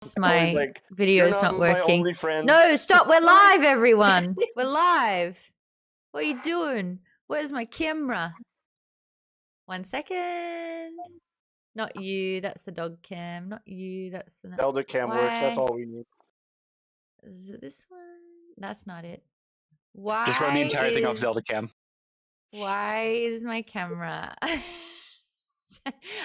My like, video is "You're not my working. only friend." No, stop. We're live, everyone. We're live. What are you doing? Where's my camera? 1 second. Not you. That's the dog cam. Not you. That's the... Zelda cam works. That's all we need. Is it this one? That's not it. Why Just run the entire thing off Zelda cam. Why is my camera...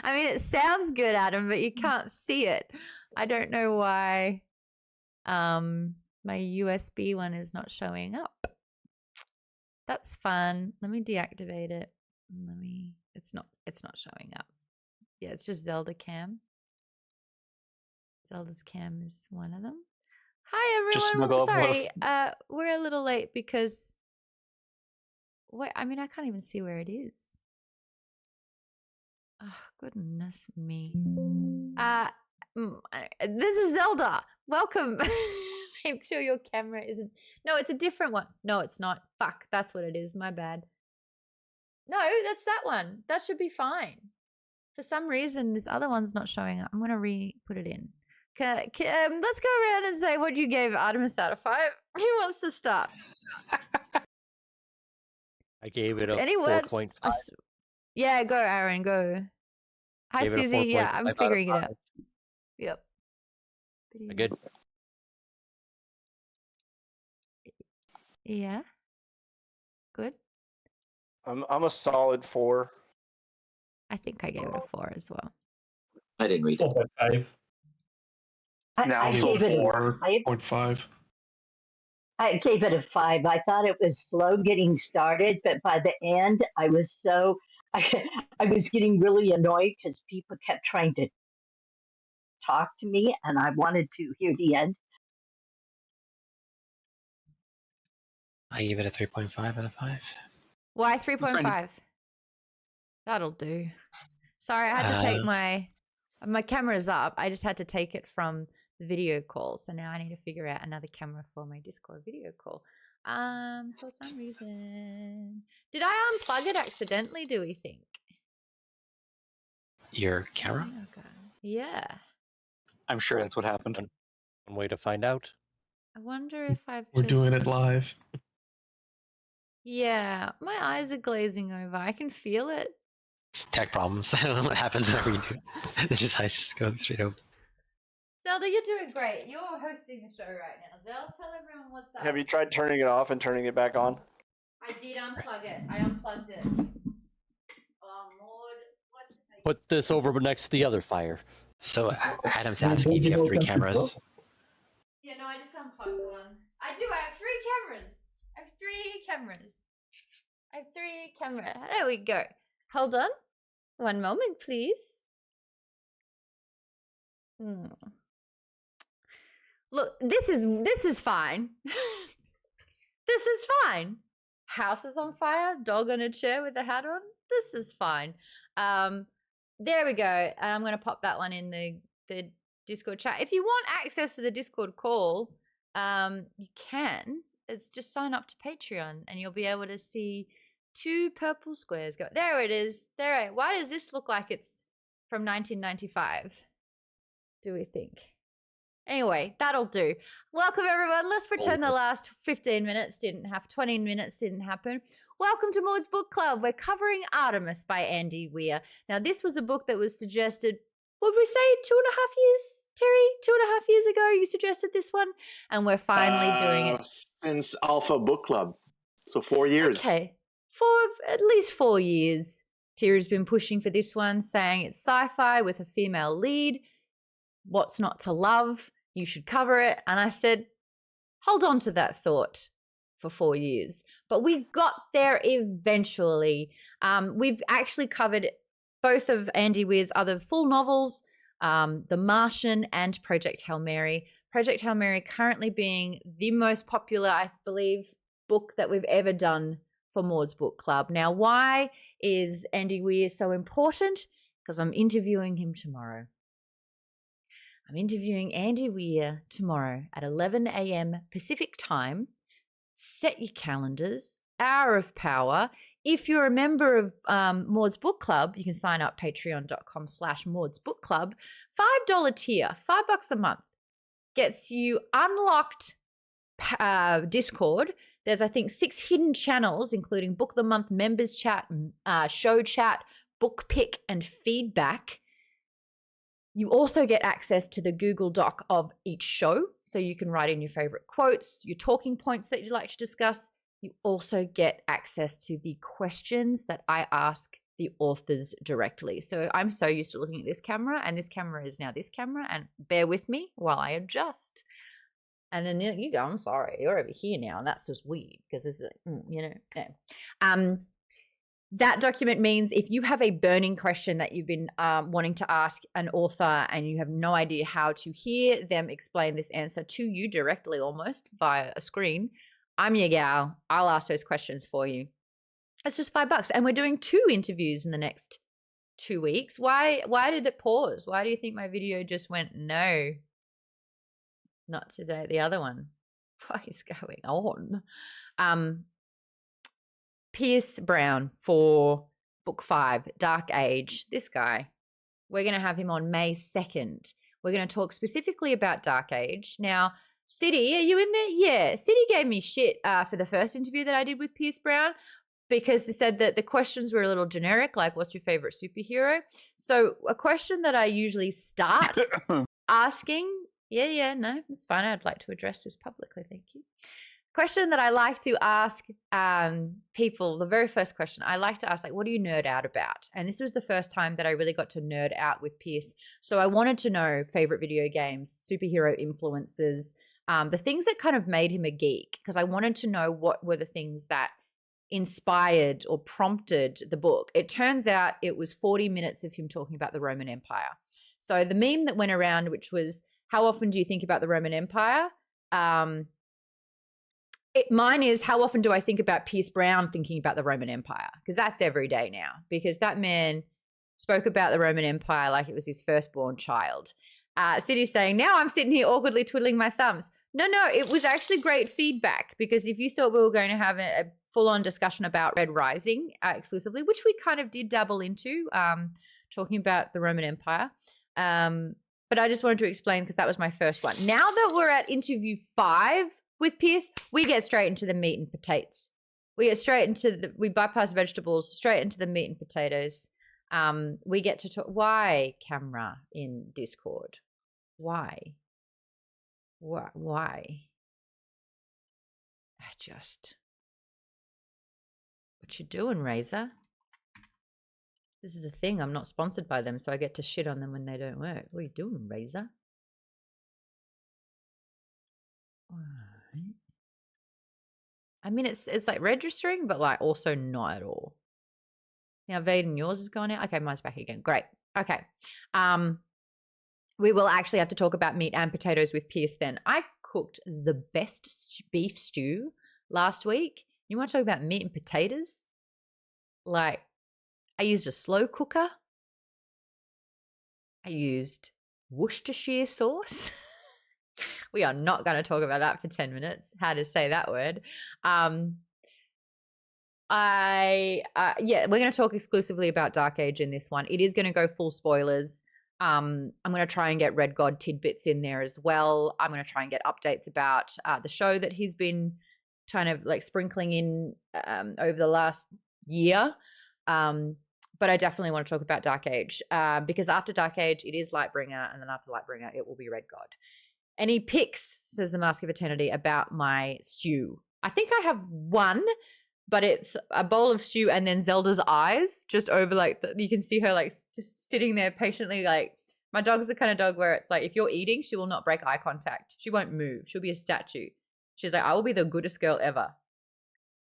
I mean, it sounds good, Adam, but you can't see it. I don't know why my USB one is not showing up. That's fun. Let me deactivate it. It's not showing up. Yeah, it's just Zelda cam. Zelda's cam is one of them. Hi everyone. Sorry. We're a little late because I mean, I can't even see where it is. Oh, goodness me. This is Zelda. Welcome. Make sure your camera isn't... No, it's a different one. No, it's not. Fuck, that's what it is. My bad. No, that's that one. That should be fine. For some reason, this other one's not showing up. I'm going to re-put it in. Let's go around and say what you gave Artemis out of 5. Who wants to start? I gave it a 4.5. Yeah, go, Aaron, go. Hi, Susie. Yeah, I'm figuring it out. Yep. Good. Yeah. Good. I'm a solid 4. I think I gave it a 4 as well. I didn't read it. 4.5. I gave it 4.5. I gave it a 5. I thought it was slow getting started, but by the end, I was I was getting really annoyed because people kept trying to talk to me, and I wanted to hear the end. I gave it a 3.5 out of 5. Why 3.5? That'll do. Sorry, I had to take my camera's up. I just had to take it from the video call. So now I need to figure out another camera for my Discord video call. For some reason. Did I unplug it accidentally, do we think? Your camera? Okay. Yeah. I'm sure that's what happened. One way to find out. I wonder if We're doing it live. Yeah, my eyes are glazing over. I can feel it. It's tech problems. I don't know what happens whenever you do. Eyes just go straight over. Zelda, you're doing great. You're hosting the show right now. Zelda, tell everyone what's up. Have you tried turning it off and turning it back on? I did unplug it. I unplugged it. Oh, Maude. Put this over next to the other fire. So Adam's asking if you have 3 cameras. Yeah, no, I just unplugged one. I do. I have 3 cameras. I have 3 cameras. There we go. Hold on. One moment, please. Look, this is fine. This is fine. House is on fire. Dog on a chair with a hat on. This is fine. There we go. I'm going to pop that one in the Discord chat. If you want access to the Discord call, you can. It's just sign up to Patreon and you'll be able to see 2 purple squares go. There it is. There. Why does this look like it's from 1995? Do we think? Anyway, that'll do. Welcome, everyone. Let's pretend the last 15 minutes didn't happen. 20 minutes didn't happen. Welcome to Maude's Book Club. We're covering Artemis by Andy Weir. Now, this was a book that was suggested, would we say 2.5 years, Terry? 2.5 years ago, you suggested this one? And we're finally doing it. Since Alpha Book Club. So 4 years. Okay. For at least 4 years, Terry's been pushing for this one, saying it's sci-fi with a female lead. What's not to love? You should cover it. And I said, hold on to that thought for 4 years. But we got there eventually. We've actually covered both of Andy Weir's other full novels, The Martian and Project Hail Mary. Project Hail Mary currently being the most popular, I believe, book that we've ever done for Maude's Book Club. Now, why is Andy Weir so important? Because I'm interviewing him tomorrow. I'm interviewing Andy Weir tomorrow at 11 a.m. Pacific time. Set your calendars. Hour of power. If you're a member of Maude's Book Club, you can sign up patreon.com/Maude's Book Club. $5 tier, $5 a month. gets you unlocked Discord. There's, I think, 6 hidden channels, including Book of the Month, members chat, show chat, book pick, and feedback. You also get access to the Google Doc of each show, so you can write in your favorite quotes, your talking points that you'd like to discuss. You also get access to the questions that I ask the authors directly. So I'm so used to looking at this camera, and this camera is now this camera, and bear with me while I adjust. And then you go, I'm sorry, you're over here now, and that's just weird because this is, no. That document means if you have a burning question that you've been wanting to ask an author and you have no idea how to hear them explain this answer to you directly, almost via a screen, I'm your gal. I'll ask those questions for you. It's just $5, and we're doing 2 interviews in the next 2 weeks. Why did it pause? Why do you think my video just went no? Not today. The other one. What is going on? Pierce Brown for book 5, Dark Age. This guy. We're going to have him on May 2nd. We're going to talk specifically about Dark Age. Now, City, are you in there? Yeah. City gave me shit for the first interview that I did with Pierce Brown because they said that the questions were a little generic, like what's your favorite superhero? So a question that I usually start asking, no, it's fine. I'd like to address this publicly. Thank you. Question that I like to ask people, the very first question I like to ask, like, what do you nerd out about? And this was the first time that I really got to nerd out with Pierce. So I wanted to know favorite video games, superhero influences, the things that kind of made him a geek, because I wanted to know what were the things that inspired or prompted the book. It turns out it was 40 minutes of him talking about the Roman Empire. So the meme that went around, which was, how often do you think about the Roman Empire? Mine is, how often do I think about Pierce Brown thinking about the Roman Empire? Because that's every day now, because that man spoke about the Roman Empire like it was his firstborn child. City's saying, now I'm sitting here awkwardly twiddling my thumbs. No, it was actually great feedback, because if you thought we were going to have a full-on discussion about Red Rising exclusively, which we kind of did dabble into, talking about the Roman Empire, but I just wanted to explain because that was my first one. Now that we're at interview 5 with Pierce, we get straight into the meat and potatoes. We bypass vegetables, straight into the meat and potatoes. We get to talk. Why camera in Discord? Why? What you doing, Razor? This is a thing. I'm not sponsored by them, so I get to shit on them when they don't work. What are you doing, Razor? Alright. I mean, it's like registering, but like also not at all. Now, Vaden, yours is gone out. Okay, mine's back again. Great. Okay. We will actually have to talk about meat and potatoes with Pierce then. I cooked the best beef stew last week. You want to talk about meat and potatoes? Like, I used a slow cooker. I used Worcestershire sauce. We are not going to talk about that for 10 minutes, how to say that word. We're going to talk exclusively about Dark Age in this one. It is going to go full spoilers. I'm going to try and get Red God tidbits in there as well. I'm going to try and get updates about the show that he's been kind of like sprinkling in over the last year. But I definitely want to talk about Dark Age because after Dark Age, it is Lightbringer, and then after Lightbringer, it will be Red God. Any picks, says the Mask of Eternity, about my stew? I think I have one, but it's a bowl of stew and then Zelda's eyes just over like, you can see her like just sitting there patiently. Like, my dog's the kind of dog where it's like, if you're eating, she will not break eye contact. She won't move. She'll be a statue. She's like, I will be the goodest girl ever,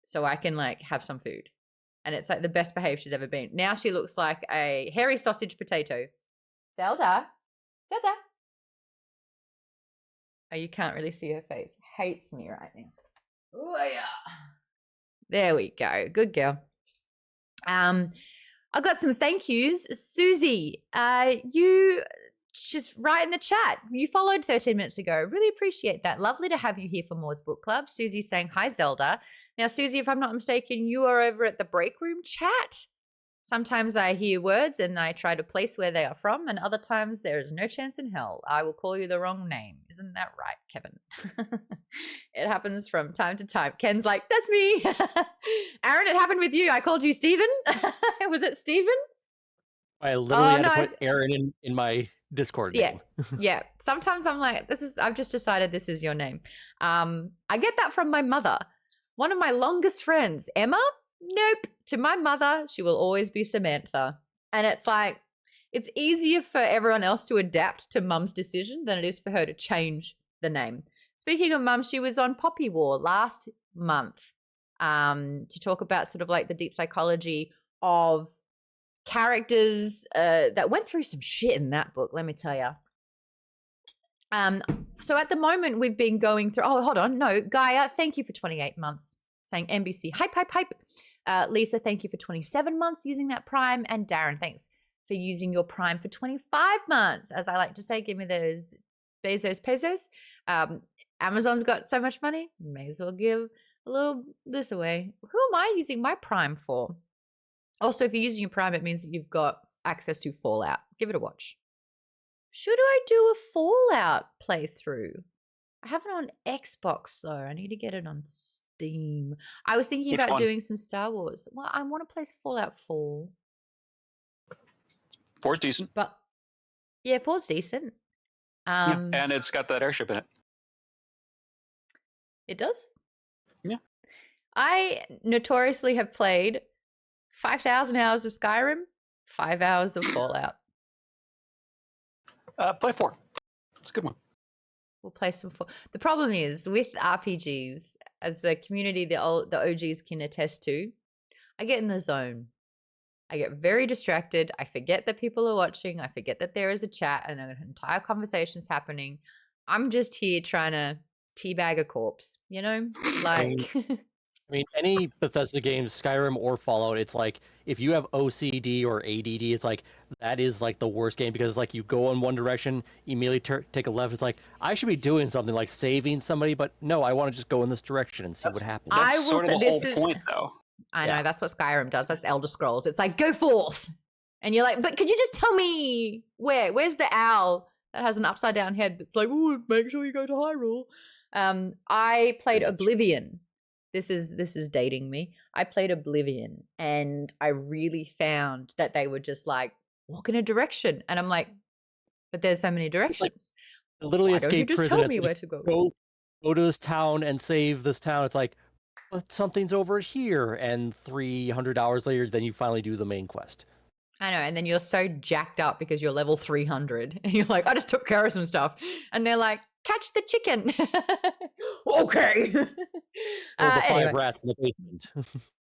so I can like have some food. And it's like the best behaved she's ever been. Now she looks like a hairy sausage potato. Zelda. Oh, you can't really see her face. Hates me right now. Oh, yeah. There we go. Good girl. I've got some thank yous. Susie, you just right in the chat. You followed 13 minutes ago. Really appreciate that. Lovely to have you here for Maude's Book Club. Susie's saying, hi, Zelda. Now, Susie, if I'm not mistaken, you are over at the break room chat. Sometimes I hear words and I try to place where they are from, and other times there is no chance in hell I will call you the wrong name. Isn't that right, Kevin? It happens from time to time. Ken's like, that's me. Aaron, it happened with you. I called you Steven. Was it Steven? I literally had no, to put Aaron in my Discord name. Yeah. Sometimes I'm like, I've just decided this is your name. I get that from my mother. One of my longest friends, Emma. Nope. To my mother, she will always be Samantha. And it's like, it's easier for everyone else to adapt to mum's decision than it is for her to change the name. Speaking of mum, she was on Poppy War last month to talk about sort of like the deep psychology of characters that went through some shit in that book, let me tell you. So at the moment we've been going through, hold on. No, Gaia, thank you for 28 months saying NBC. Hype, hype, hype. Lisa, thank you for 27 months using that Prime. And Darren, thanks for using your Prime for 25 months. As I like to say, give me those pesos. Amazon's got so much money, may as well give a little this away. Who am I using my Prime for? Also, if you're using your Prime, it means that you've got access to Fallout. Give it a watch. Should I do a Fallout playthrough? I have it on Xbox, though. I need to get it on Steam. I was thinking about doing some Star Wars. Well, I want to play Fallout 4. 4's decent. But, yeah, 4's decent. Yeah, and it's got that airship in it. It does? Yeah. I notoriously have played 5,000 hours of Skyrim, 5 hours of Fallout. Play 4. It's a good one. We'll play some 4. The problem is with RPGs, as the community, the OGs can attest to, I get in the zone. I get very distracted. I forget that people are watching. I forget that there is a chat and an entire conversation's happening. I'm just here trying to teabag a corpse, you know? Like... I mean, any Bethesda game, Skyrim or Fallout, it's like, if you have OCD or ADD, it's like, that is like the worst game, because it's like you go in one direction, immediately take a left, it's like, I should be doing something like saving somebody, but no, I want to just go in this direction and see what happens. That's I will sort say of the whole point, though. I know, that's what Skyrim does. That's Elder Scrolls. It's like, go forth. And you're like, but could you just tell me where's the owl that has an upside down head that's like, oh, make sure you go to Hyrule. I played Oblivion. This is dating me. I played Oblivion and I really found that they were just like, walk in a direction. And I'm like, but there's so many directions. Like, literally why escape don't you just prison. tell me like, where to go? Go to this town and save this town. It's like, but something's over here. And 300 hours later, then you finally do the main quest. I know. And then you're so jacked up because you're level 300. And you're like, I just took care of some stuff. And they're like, catch the chicken. Okay. Or the 5 rats in the basement.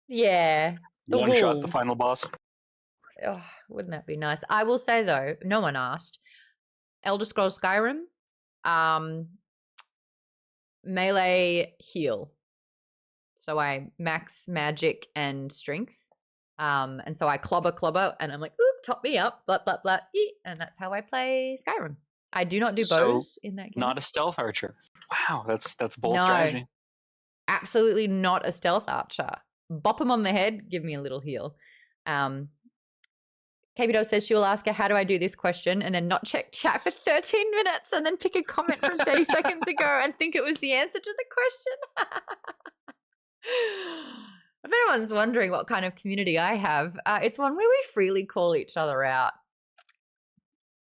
Yeah. One shot the final boss. Oh, wouldn't that be nice? I will say though, no one asked. Elder Scrolls Skyrim, melee heal. So I max magic and strength. And so I clobber, and I'm like, oop, top me up, blah, blah, blah, and that's how I play Skyrim. I do not do bows in that game. Not a stealth archer. Wow, that's a bold strategy. Absolutely not a stealth archer. Bop him on the head, give me a little heal. KBDO says she will ask her, how do I do this question? And then not check chat for 13 minutes and then pick a comment from 30 seconds ago and think it was the answer to the question. If anyone's wondering what kind of community I have, it's one where we freely call each other out.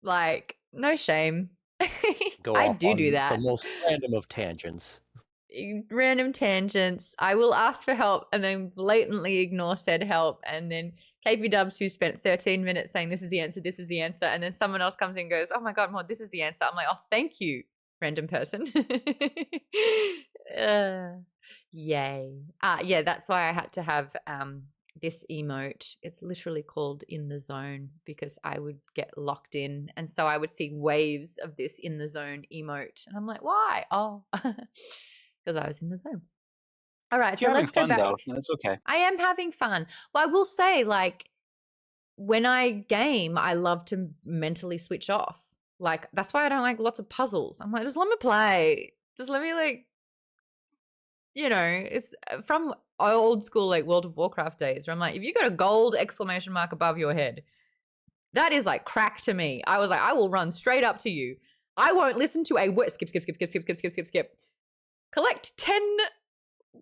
Like, no shame. I do that. The most random of tangents. Random tangents. I will ask for help and then blatantly ignore said help. And then KP Dubs, who spent 13 minutes saying this is the answer. And then someone else comes in and goes, oh my God, Maude, this is the answer. I'm like, oh, thank you, random person. Yay. Yeah, that's why I had to have this emote. It's literally called In the Zone because I would get locked in. And so I would see waves of this In the Zone emote. And I'm like, why? Oh, because I was in the zone. All right, so let's go back. Though. That's okay. I am having fun. Well, I will say, like, when I game, I love to mentally switch off. Like, that's why I don't like lots of puzzles. I'm like, just let me play. Just let me, like, you know, it's from old school like World of Warcraft days where I'm like, if you got a gold exclamation mark above your head, that is like crack to me. I was like, I will run straight up to you. I won't listen to a word. Skip. Collect 10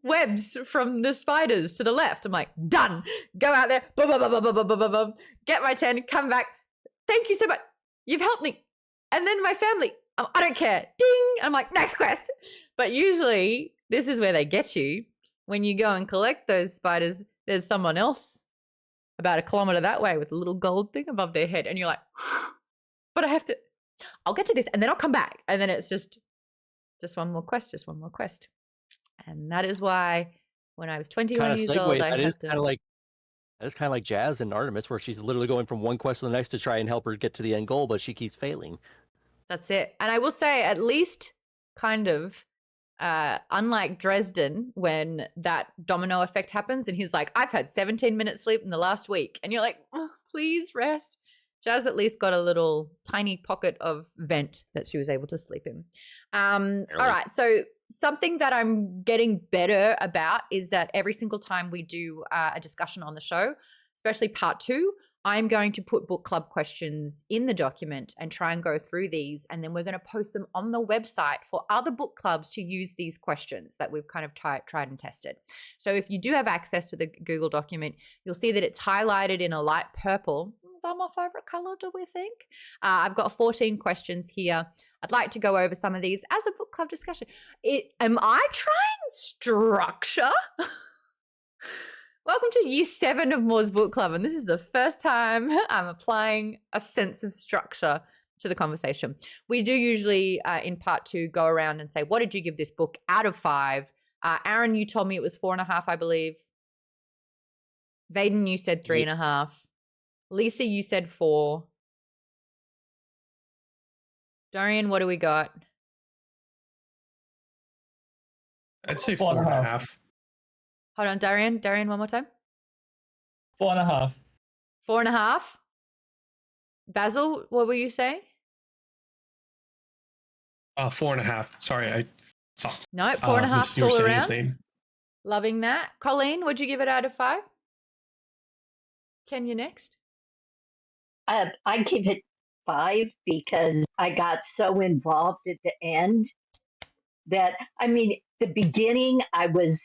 webs from the spiders to the left. I'm like, done. Go out there. Boom, boom, boom, boom, boom, boom, boom, boom. Get my 10. Come back. Thank you so much. You've helped me. And then my family. I don't care. Ding. I'm like, next quest. But usually this is where they get you. When you go and collect those spiders, there's someone else about a kilometer that way with a little gold thing above their head. And you're like, but I'll get to this and then I'll come back. And then it's just one more quest, And that is why when I was 21 years old, I had to... That's kind of like Jazz and Artemis, where she's literally going from one quest to the next to try and help her get to the end goal, but she keeps failing. That's it. And I will say, at least kind of, unlike Dresden, when that domino effect happens and he's like, I've had 17 minutes sleep in the last week. And you're like, oh, please rest. Jazz at least got a little tiny pocket of vent that she was able to sleep in. All right. So something that I'm getting better about is that every single time we do a discussion on the show, especially part 2, I'm going to put book club questions in the document and try and go through these. And then we're going to post them on the website for other book clubs to use these questions that we've kind of tried and tested. So if you do have access to the Google document, you'll see that it's highlighted in a light purple. Is that my favorite color, do we think? I've got 14 questions here. I'd like to go over some of these as a book club discussion. Am I trying structure? Welcome to year 7 of Moore's Book Club, and this is the first time I'm applying a sense of structure to the conversation. We do usually, in part 2, go around and say, what did you give this book out of 5? Aaron, you told me it was 4.5, I believe. Vaden, you said 3.5. Lisa, you said 4. Dorian, what do we got? I'd say 4.5. Hold on, Darian, one more time. 4.5. 4.5? Basil, what were you saying? 4.5. Sorry, I saw. No, 4.5 all around. Loving that. Colleen, would you give it out of 5? Ken, you next. I give it 5 because I got so involved at the end that, I mean, the beginning I was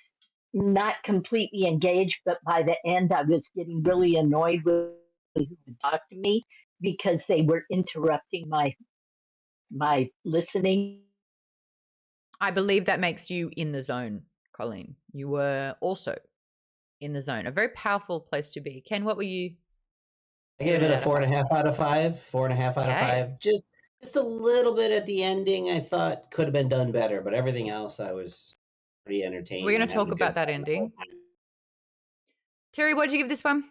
not completely engaged, but by the end I was getting really annoyed with who would talk to me because they were interrupting my listening. I believe that makes you in the zone, Colleen. You were also in the zone. A very powerful place to be. Ken, what were you? I gave it a 4.5 out of 5. 4.5 out of 5. Just a little bit at the ending I thought could have been done better, but everything else I was pretty entertained. We're going to talk about that ending. Terry, what did you give this one?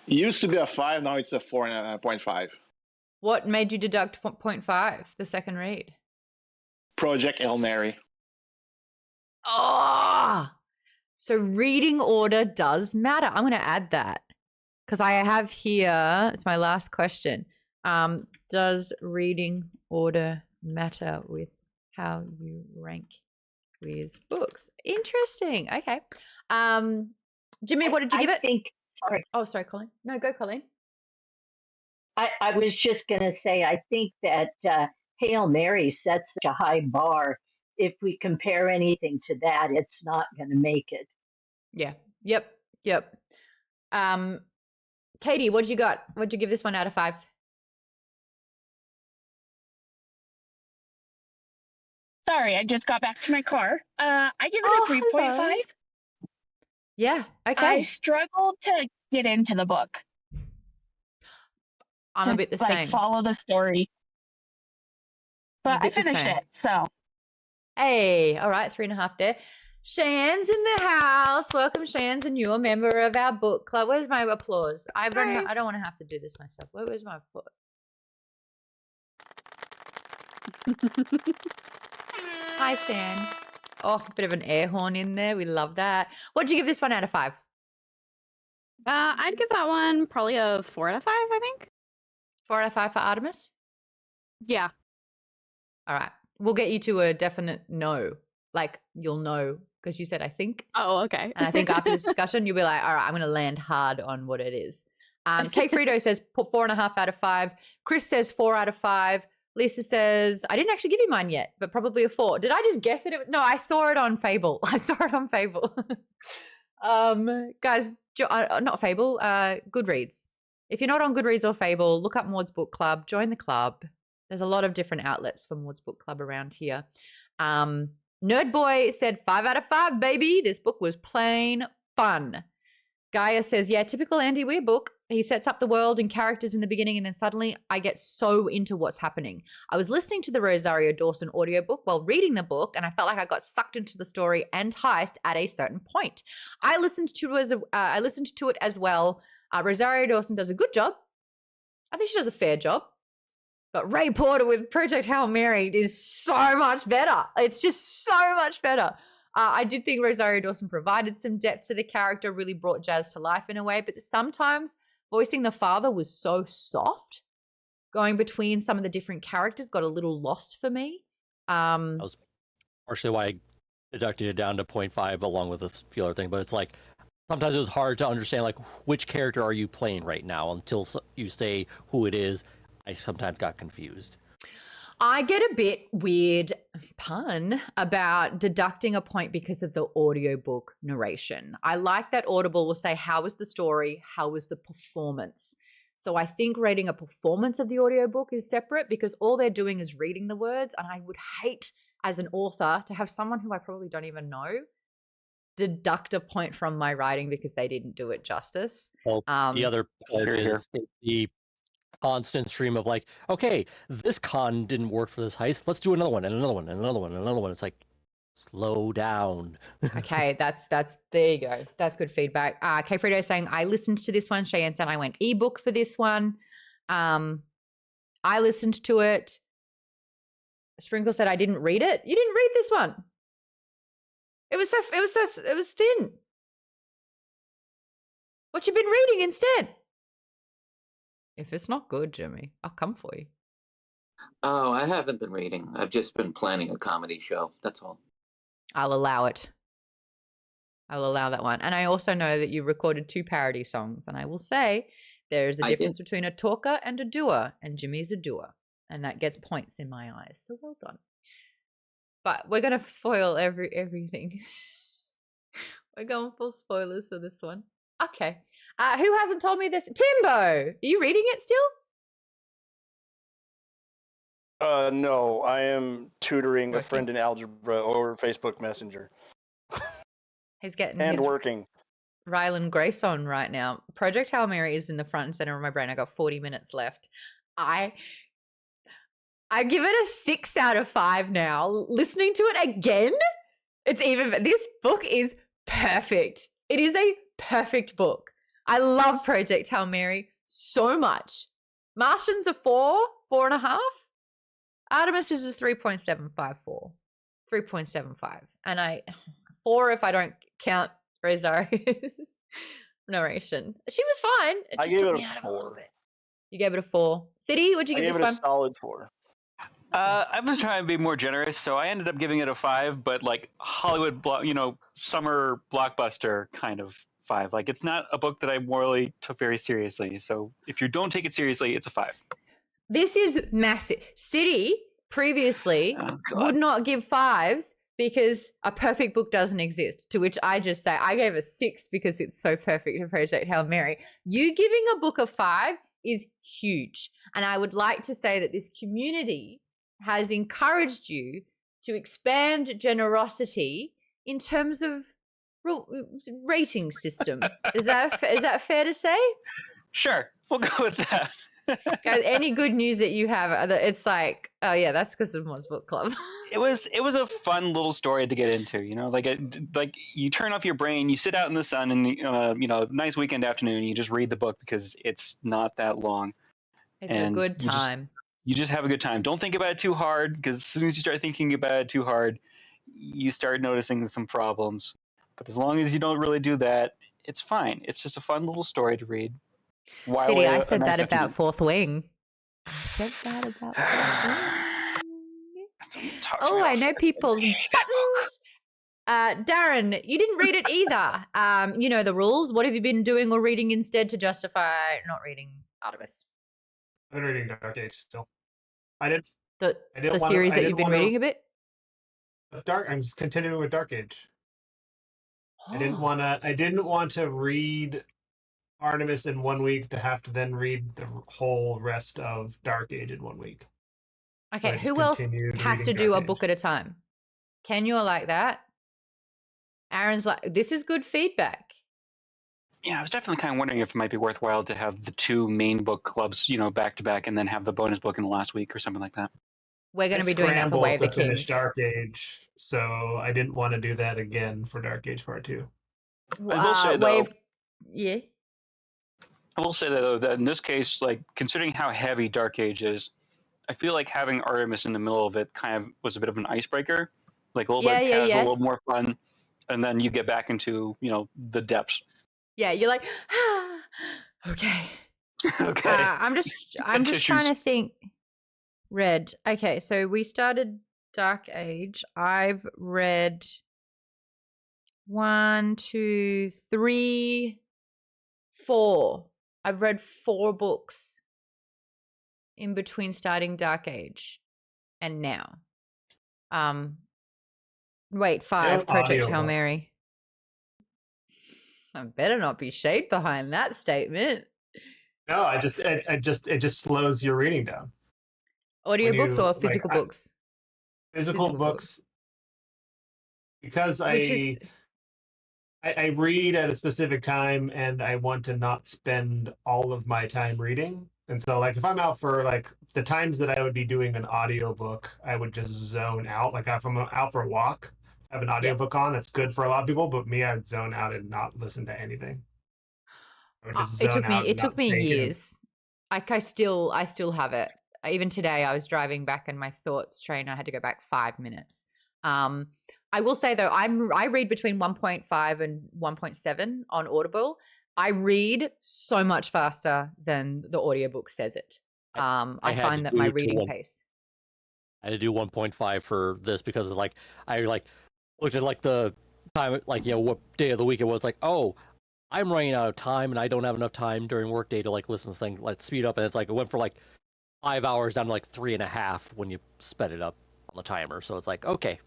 It used to be a 5, now it's a 4.5. What made you deduct 0.5, the second read? Project Hail Mary. Oh, so reading order does matter. I'm going to add that because I have here, it's my last question. Does reading order matter with how you rank Weir's books? Interesting. Okay. Jimmy, what did you give it? Sorry. Oh, sorry, Colleen. No, go, Colleen. I was just going to say, I think that Hail Mary sets such a high bar. If we compare anything to that, it's not going to make it. Yeah. Yep. Katie, what did you got? What did you give this one out of 5? Sorry, I just got back to my car. I give it a 3.5. Yeah, okay. I struggled to get into the book. I'm a bit the same. Follow the story. But I finished it, so. Hey, all right, 3.5 there. Shan's in the house. Welcome, Shan's a newer member of our book club. Where's my applause? I don't want to have to do this myself. Where's my applause? Hi, Shan. Oh, a bit of an air horn in there. We love that. What'd you give this one out of 5? I'd give that one probably a 4 out of 5, I think. 4 out of 5 for Artemis? Yeah. All right. we'll get you to a definite no. Like you'll know because you said I think. Oh, okay. And I think after this discussion, you'll be like, all right, I'm going to land hard on what it is. Kate Frito says 4.5 out of 5. Chris says 4 out of 5. Lisa says, I didn't actually give you mine yet, but probably a 4. Did I just guess it? No, I saw it on Fable. I saw it on Fable. Guys, not Fable, Goodreads. If you're not on Goodreads or Fable, look up Maude's Book Club. Join the club. There's a lot of different outlets for Maude's Book Club around here. Nerd Boy said 5 out of 5, baby. This book was plain fun. Gaia says, yeah, typical Andy Weir book. He sets up the world and characters in the beginning, and then suddenly I get so into what's happening. I was listening to the Rosario Dawson audiobook while reading the book, and I felt like I got sucked into the story and heist at a certain point. I listened to it as well. Rosario Dawson does a good job. I think she does a fair job. But Ray Porter with Project Hail Mary is so much better. It's just so much better. I did think Rosario Dawson provided some depth to the character, really brought Jazz to life in a way, but sometimes voicing the father was so soft. Going between some of the different characters got a little lost for me. That was partially why I deducted it down to 0.5 along with the few other thing, but it's like sometimes it was hard to understand like which character are you playing right now until you say who it is. I sometimes got confused. I get a bit weird pun about deducting a point because of the audiobook narration. I like that Audible will say, how was the story? How was the performance? So I think rating a performance of the audiobook is separate because all they're doing is reading the words. And I would hate as an author to have someone who I probably don't even know deduct a point from my writing because they didn't do it justice. Well, the other part is the constant stream of like, okay, this con didn't work for this heist. Let's do another one and another one and another one and another one. It's like, slow down. Okay, that's there you go. That's good feedback. K Frito is saying, I listened to this one. Cheyenne said I went ebook for this one. I listened to it. Sprinkle said I didn't read it. You didn't read this one. It was thin. What you been reading instead? If it's not good, Jimmy, I'll come for you. Oh, I haven't been reading. I've just been planning a comedy show. That's all. I'll allow it. I'll allow that one. And I also know that you recorded 2 parody songs. And I will say there is a difference between a talker and a doer. And Jimmy's a doer. And that gets points in my eyes. So well done. But we're going to spoil everything. We're going full spoilers for this one. Okay. Who hasn't told me this? Timbo, are you reading it still? No, I am tutoring a friend in algebra over Facebook Messenger. He's getting working. Ryland Grace on right now. Project Hail Mary is in the front and center of my brain. I got 40 minutes left. I give it a 6 out of 5 now. Listening to it again, it's even. This book is perfect. It is a perfect book. I love Project Hail Mary so much. Martian's a 4.5. Artemis is a 3.754. 3.75. And 4 if I don't count Rosario's narration. She was fine. It just took me out of a little bit. You gave it a 4. City, what'd you give this one? I gave it a solid 4. I've been trying to be more generous, so I ended up giving it a 5, but like Hollywood, summer blockbuster kind of 5. Like it's not a book that I morally took very seriously. So if you don't take it seriously, it's a 5. This is massive. City previously would not give 5s because a perfect book doesn't exist, to which I just say I gave a 6 because it's so perfect to Project Hail Mary. You giving a book a 5 is huge. And I would like to say that this community has encouraged you to expand generosity in terms of rating system. Is that fair to say? Sure, we'll go with that. Guys, any good news that you have? It's like, oh yeah, that's because of Maude's Book Club. It was a fun little story to get into, like you turn off your brain, you sit out in the sun, and nice weekend afternoon, you just read the book because it's not that long. It's a good time. You just have a good time. Don't think about it too hard, because as soon as you start thinking about it too hard, you start noticing some problems. But as long as you don't really do that, it's fine. It's just a fun little story to read. City, I said that about Fourth Wing. I said that about Fourth Wing. Oh, I know people's buttons. Darren, you didn't read it either. You know the rules. What have you been doing or reading instead to justify not reading Artemis? I've been reading Dark Age still. I didn't. The wanna- series I that didn't you've been wanna- reading a bit. I'm just continuing with Dark Age. I didn't want to read Artemis in 1 week to have to then read the whole rest of Dark Age in 1 week. So I Okay, just who else continued has to reading do a Dark book Age. at a time? Can you like that? Aaron's like, this is good feedback. Yeah, I was definitely kind of wondering if it might be worthwhile to have the 2 main book clubs, back to back, and then have the bonus book in the last week or something like that. We're going I to be doing that for scrambled Way of the to finish Kings. Dark Age, so I didn't want to do that again for Dark Age Part 2. I will say, though, Yeah. I will say though that in this case, like considering how heavy Dark Age is, I feel like having Artemis in the middle of it kind of was a bit of an icebreaker, like a little bit casual, a little more fun, and then you get back into the depths. Yeah, you're like, okay. Okay. I'm just trying to think. Read. Okay, so we started Dark Age. I've read 1, 2, 3, 4. I've read 4 books in between starting Dark Age and now. Wait, 5. Project Hail Mary. I better not be shade behind that statement. No, it just slows your reading down. Audiobooks or physical books? Physical books. Because I read at a specific time and I want to not spend all of my time reading. And so like if I'm out for like the times that I would be doing an audiobook, I would just zone out. Like if I'm out for a walk, I have an audiobook on, that's good for a lot of people, but me, I would zone out and not listen to anything. I would just zone out It took me years. Like I still have it. Even today, I was driving back and my thoughts train. I had to go back 5 minutes. I will say though, I read between 1.5 and 1.7 on Audible. I read so much faster than the audiobook says it. I find that my reading pace. I had to do 1.5 for this because of I looked at the time, what day of the week it was. Like, oh, I'm running out of time and I don't have enough time during workday to listen to this thing. Let's speed up, and it's it went for 5 hours down to 3.5 when you sped it up on the timer. So it's okay,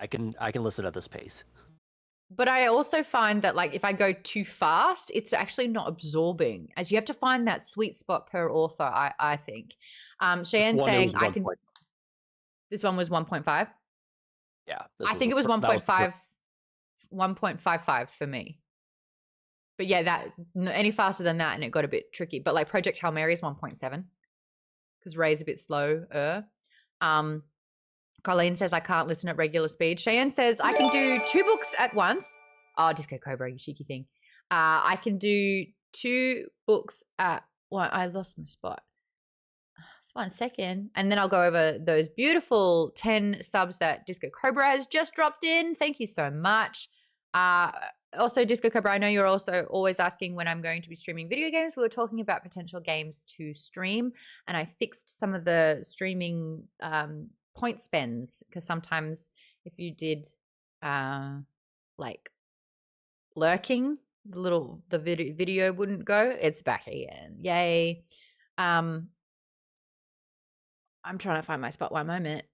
I can listen at this pace. But I also find that if I go too fast, it's actually not absorbing. As you have to find that sweet spot per author, I think. Cheyenne saying I can. This one was 1.5. Yeah, I think it was 1.5, 1.55 for me. But yeah, that any faster than that, and it got a bit tricky. But Project Hail Mary is 1.7. Because Ray's a bit slower. Colleen says I can't listen at regular speed. Cheyenne says I can do 2 books at once. Oh, Disco Cobra, you cheeky thing. I can do 2 books at one. I lost my spot. Just 1 second. And then I'll go over those beautiful 10 subs that Disco Cobra has just dropped in. Thank you so much. Also, Disco Cobra, I know you're also always asking when I'm going to be streaming video games. We were talking about potential games to stream, and I fixed some of the streaming point spends because sometimes if you did lurking, the video wouldn't go. It's back again. Yay. I'm trying to find my spot 1 moment.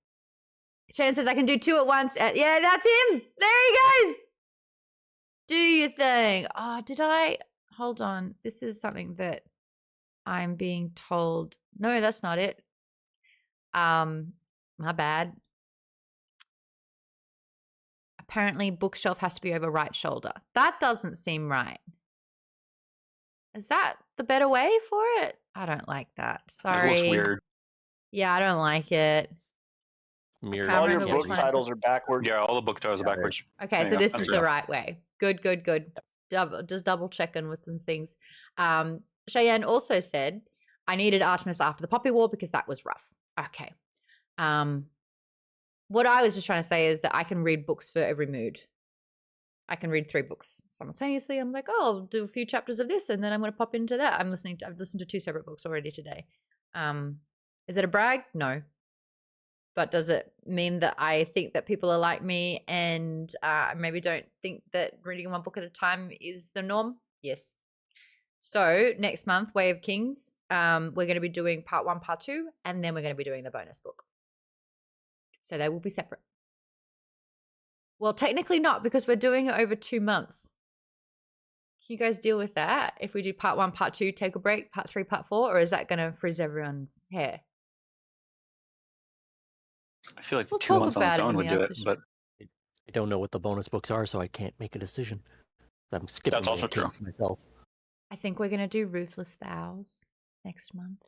Shane says I can do 2 at once. Yeah, that's him. There he goes. Do your thing. Oh, did I? Hold on. This is something that I'm being told. No, that's not it. My bad. Apparently, bookshelf has to be over right shoulder. That doesn't seem right. Is that the better way for it? I don't like that. Sorry. It looks weird. Yeah, I don't like it. All your book titles are backwards. Yeah, all the book titles are backwards. Okay, so this is the right way. Good. Just double checking with some things. Cheyenne also said I needed Artemis after the Poppy War because that was rough. Okay. What I was just trying to say is that I can read books for every mood. I can read 3 books simultaneously. I'm like, oh, I'll do a few chapters of this and then I'm going to pop into that. I've listened to 2 separate books already today. Is it a brag? No. But does it mean that I think that people are like me and maybe don't think that reading one book at a time is the norm? Yes. So next month, Way of Kings, we're going to be doing part 1, part 2, and then we're going to be doing the bonus book. So they will be separate. Well, technically not, because we're doing it over 2 months. Can you guys deal with that? If we do part 1, part 2, take a break, part 3, part 4, or is that going to frizz everyone's hair? I feel like We'll 2 talk months on about its it own in would the do after it, show. but I don't know what the bonus books are, so I can't make a decision. I'm skipping That's also Way of Kings myself. I think we're going to do Ruthless Vows next month.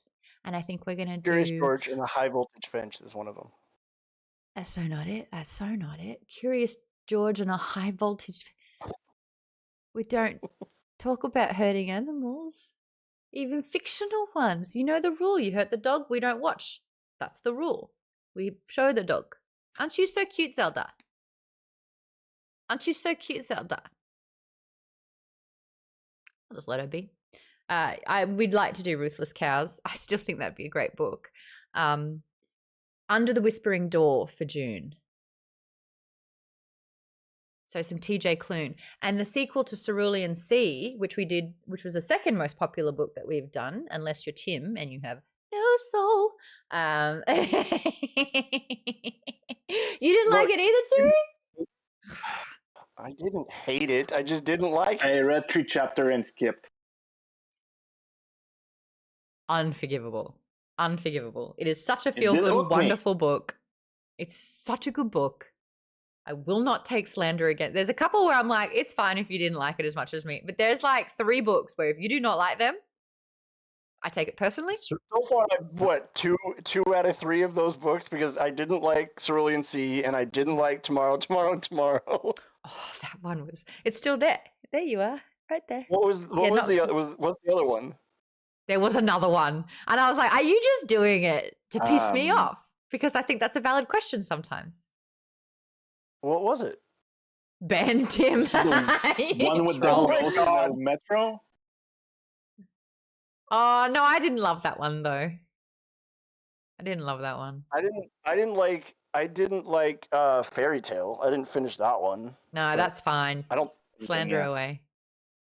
And I think we're going to Curious do... George and the High Voltage Bench is one of them. That's so not it. That's so not it. Curious George and a High Voltage... We don't talk about hurting animals. Even fictional ones. You know the rule. You hurt the dog, we don't watch. That's the rule. We show the dog. Aren't you so cute, Zelda? Aren't you so cute, Zelda? I'll just let her be. We'd like to do Ruthless Cows. I still think that'd be a great book. Under the Whispering Door for June. So some TJ Klune. And the sequel to Cerulean Sea, which we did, which was the second most popular book that we've done, unless you're Tim and you have no soul. You didn't like it either, Terry? I didn't hate it. I just didn't like it. I read 3 chapters and skipped. Unforgivable. Unforgivable. It is such a didn't hook feel-good, me. wonderful book. It's such a good book. I will not take slander again. There's a couple where I'm like, it's fine if you didn't like it as much as me. But there's like 3 books where if you do not like them, I take it personally. So far, I've, what, two out of 3 of those books, because I didn't like Cerulean Sea and I didn't like Tomorrow. Oh, that one was... It's still there. There you are. Right there. What's the other one? There was another one. And I was like, are you just doing it to piss me off? Because I think that's a valid question sometimes. What was it? Ben, Tim. One with the Oh my girls in God. the metro. Oh, no, I didn't love that one, though. I didn't love that one. I didn't like Fairy Tale. I didn't finish that one. No, but that's fine. I don't Slander yeah. away.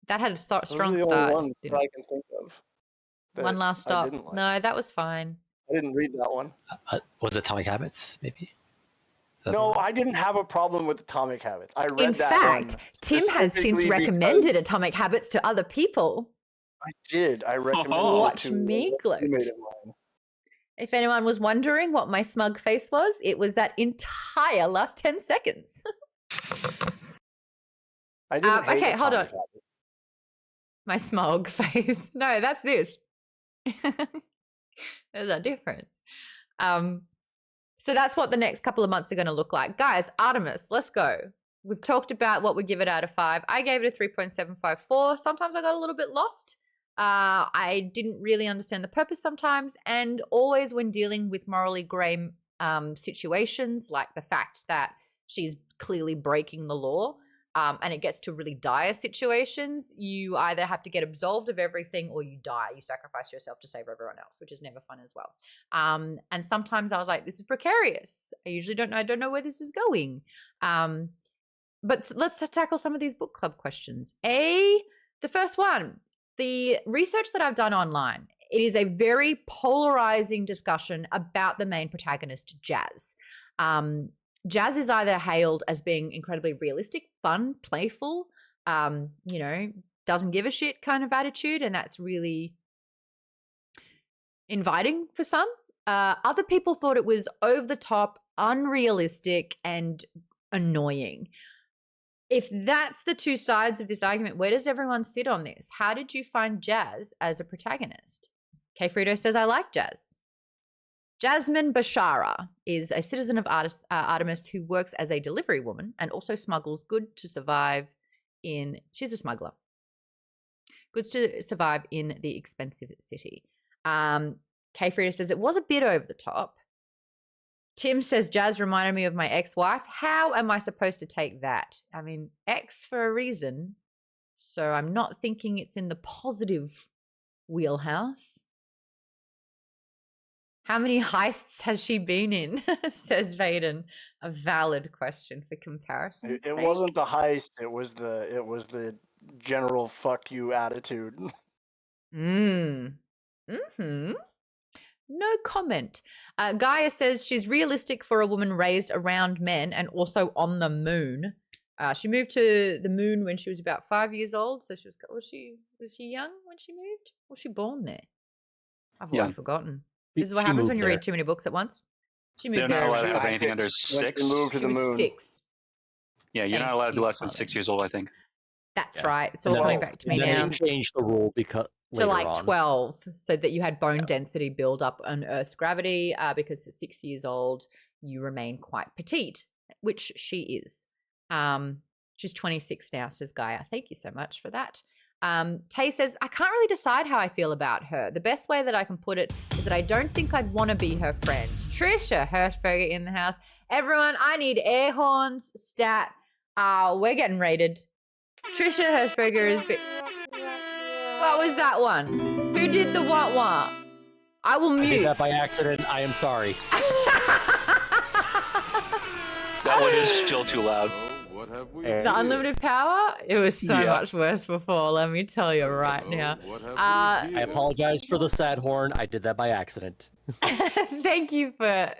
That had a strong Those are the start. only just ones didn't- that I can think of. that One last I stop. didn't like. No, that was fine. I didn't read that one. Was it Atomic Habits, maybe? Is that the No, one? I didn't have a problem with Atomic Habits. I read In that fact, one Tim has since specifically recommended because Atomic Habits to other people. I did. I recommended Watch it to me a gloat. roommate of mine. If anyone was wondering what my smug face was, it was that entire last 10 seconds. I didn't hate okay, hold on. Atomic Habits. My smug face. No, that's this. There's a difference. So that's what the next couple of months are going to look like. Guys, Artemis, let's go. We've talked about what we give it out of 5. I gave it a 3.754. Sometimes I got a little bit lost. I didn't really understand the purpose sometimes. And always when dealing with morally gray situations, like the fact that she's clearly breaking the law, and it gets to really dire situations, you either have to get absolved of everything or you die. You sacrifice yourself to save everyone else, which is never fun as well. And sometimes I was like, this is precarious. I don't know where this is going. But let's tackle some of these book club questions. The first one, the research that I've done online, it is a very polarizing discussion about the main protagonist, Jazz. Jazz is either hailed as being incredibly realistic, fun, playful, doesn't give a shit kind of attitude, and that's really inviting for some. Other people thought it was over the top, unrealistic, and annoying. If that's the two sides of this argument, where does everyone sit on this? How did you find Jazz as a protagonist? K. Frito says, I like Jazz. Jasmine Bashara is a citizen of Artemis who works as a delivery woman and also smuggles goods to survive she's a smuggler. Goods to survive in the expensive city. K. Frito says, it was a bit over the top. Tim says, Jazz reminded me of my ex-wife. How am I supposed to take that? I mean, ex for a reason. So I'm not thinking it's in the positive wheelhouse. How many heists has she been in? Says Vaden. A valid question for comparison. It wasn't the heist. It was the general fuck you attitude. Mm-hmm. No comment. Gaia says she's realistic for a woman raised around men and also on the moon. She moved to the moon when she was about 5 years old. So was she young when she moved? Was she born there? I've already forgotten. This is what happens when you read too many books at once. She moved They're there. not allowed to have anything under 6. Moved to the moon. 6. Yeah, you're not allowed to be less than 6 years old, I think. That's right. It's all coming back to me now. They changed the rule because to like 12, so that you had bone density build up on Earth's gravity. Because at 6 years old, you remain quite petite, which she is. She's 26 now, says Gaia. Thank you so much for that. Tay says, I can't really decide how I feel about her. The best way that I can put it is that I don't think I'd want to be her friend. Trisha Hirschberger in the house. Everyone, I need air horns, stat. We're getting rated. Trisha Hirschberger is... What was that one? Who did the what? I will mute. I did that by accident. I am sorry. That one is still too loud. The unlimited power? It was so much worse before, let me tell you right now. I apologize for the sad horn. I did that by accident. Thank you for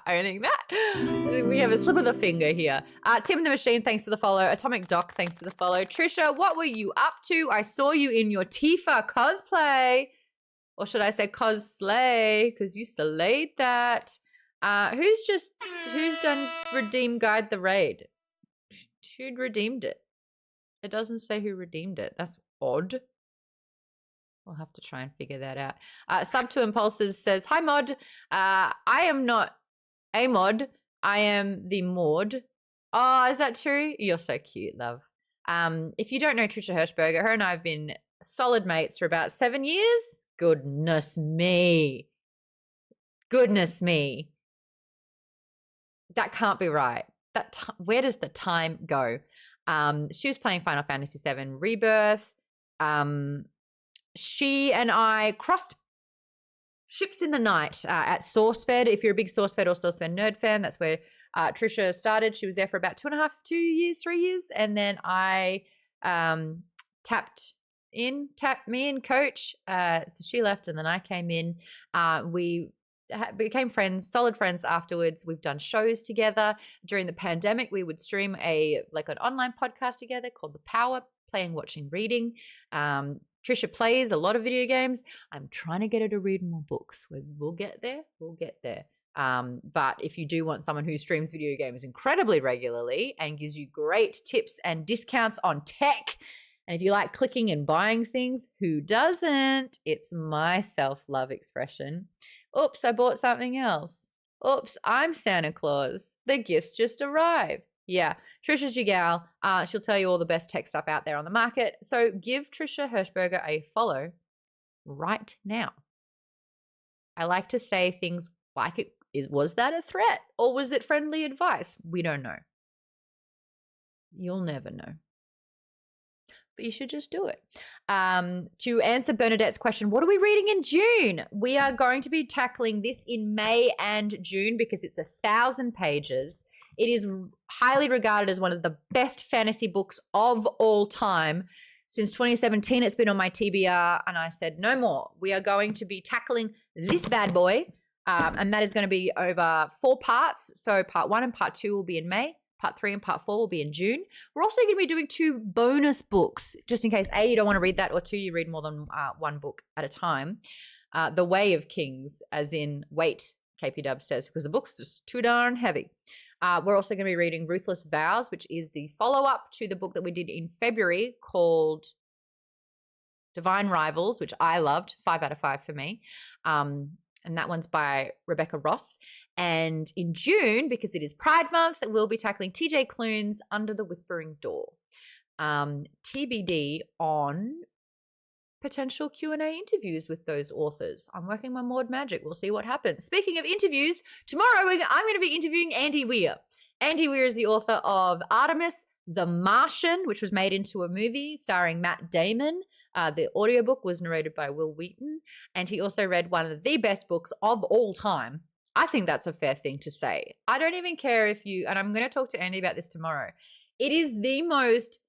owning that. We have a slip of the finger here. Tim the Machine, thanks for the follow. Atomic Doc, thanks for the follow. Trisha, what were you up to? I saw you in your Tifa cosplay. Or should I say cosplay? Because you slayed that. Who's done Redeem Guide the Raid? Who'd redeemed it? It doesn't say who redeemed it. That's odd. We'll have to try and figure that out. Sub to Impulses says, hi, Maude. I am not a mod. I am the Maude. Oh, is that true? You're so cute, love. If you don't know Trisha Hirschberger, her and I have been solid mates for about 7 years. Goodness me. Goodness me. That can't be right. Where does the time go? She was playing Final Fantasy VII Rebirth. She and I crossed ships in the night at SourceFed. If you're a big SourceFed or SourceFed nerd fan, that's where Trisha started. She was there for about 2 years, 3 years. And then I tapped me and Coach. So she left and then I came in. We became friends, solid friends afterwards. We've done shows together. During the pandemic, we would stream an online podcast together called The Power, Playing, Watching, Reading. Trisha plays a lot of video games. I'm trying to get her to read more books. We'll get there. We'll get there. But if you do want someone who streams video games incredibly regularly and gives you great tips and discounts on tech, and if you like clicking and buying things, who doesn't? It's my self-love expression. Oops, I bought something else. Oops, I'm Santa Claus. The gifts just arrived. Yeah, Trisha's your gal. She'll tell you all the best tech stuff out there on the market. So give Trisha Hirschberger a follow right now. I like to say things like was that a threat or was it friendly advice? We don't know. You'll never know. But you should just do it. To answer Bernadette's question, what are we reading in June? We are going to be tackling this in May and June because it's 1,000 pages. It is highly regarded as one of the best fantasy books of all time. Since 2017, it's been on my TBR, and I said, no more. We are going to be tackling this bad boy, and that is going to be over 4 parts. So part 1 and part 2 will be in May. Part 3 and part 4 will be in June. We're also going to be doing 2 bonus books, just in case A, you don't want to read that, or 2, you read more than 1 book at a time. The Way of Kings, as in wait, KP Dub says, because the book's just too darn heavy. We're also going to be reading Ruthless Vows, which is the follow-up to the book that we did in February called Divine Rivals, which I loved, 5 out of 5 for me. And that one's by Rebecca Ross. And in June, because it is Pride Month, we'll be tackling TJ Klune's Under the Whispering Door. TBD on potential Q&A interviews with those authors. I'm working my Maude magic. We'll see what happens. Speaking of interviews, tomorrow I'm going to be interviewing Andy Weir. Andy Weir is the author of Artemis, The Martian, which was made into a movie starring Matt Damon. The audiobook was narrated by Will Wheaton. And he also read one of the best books of all time. I think that's a fair thing to say. I don't even care if you, and I'm going to talk to Andy about this tomorrow. It is the most,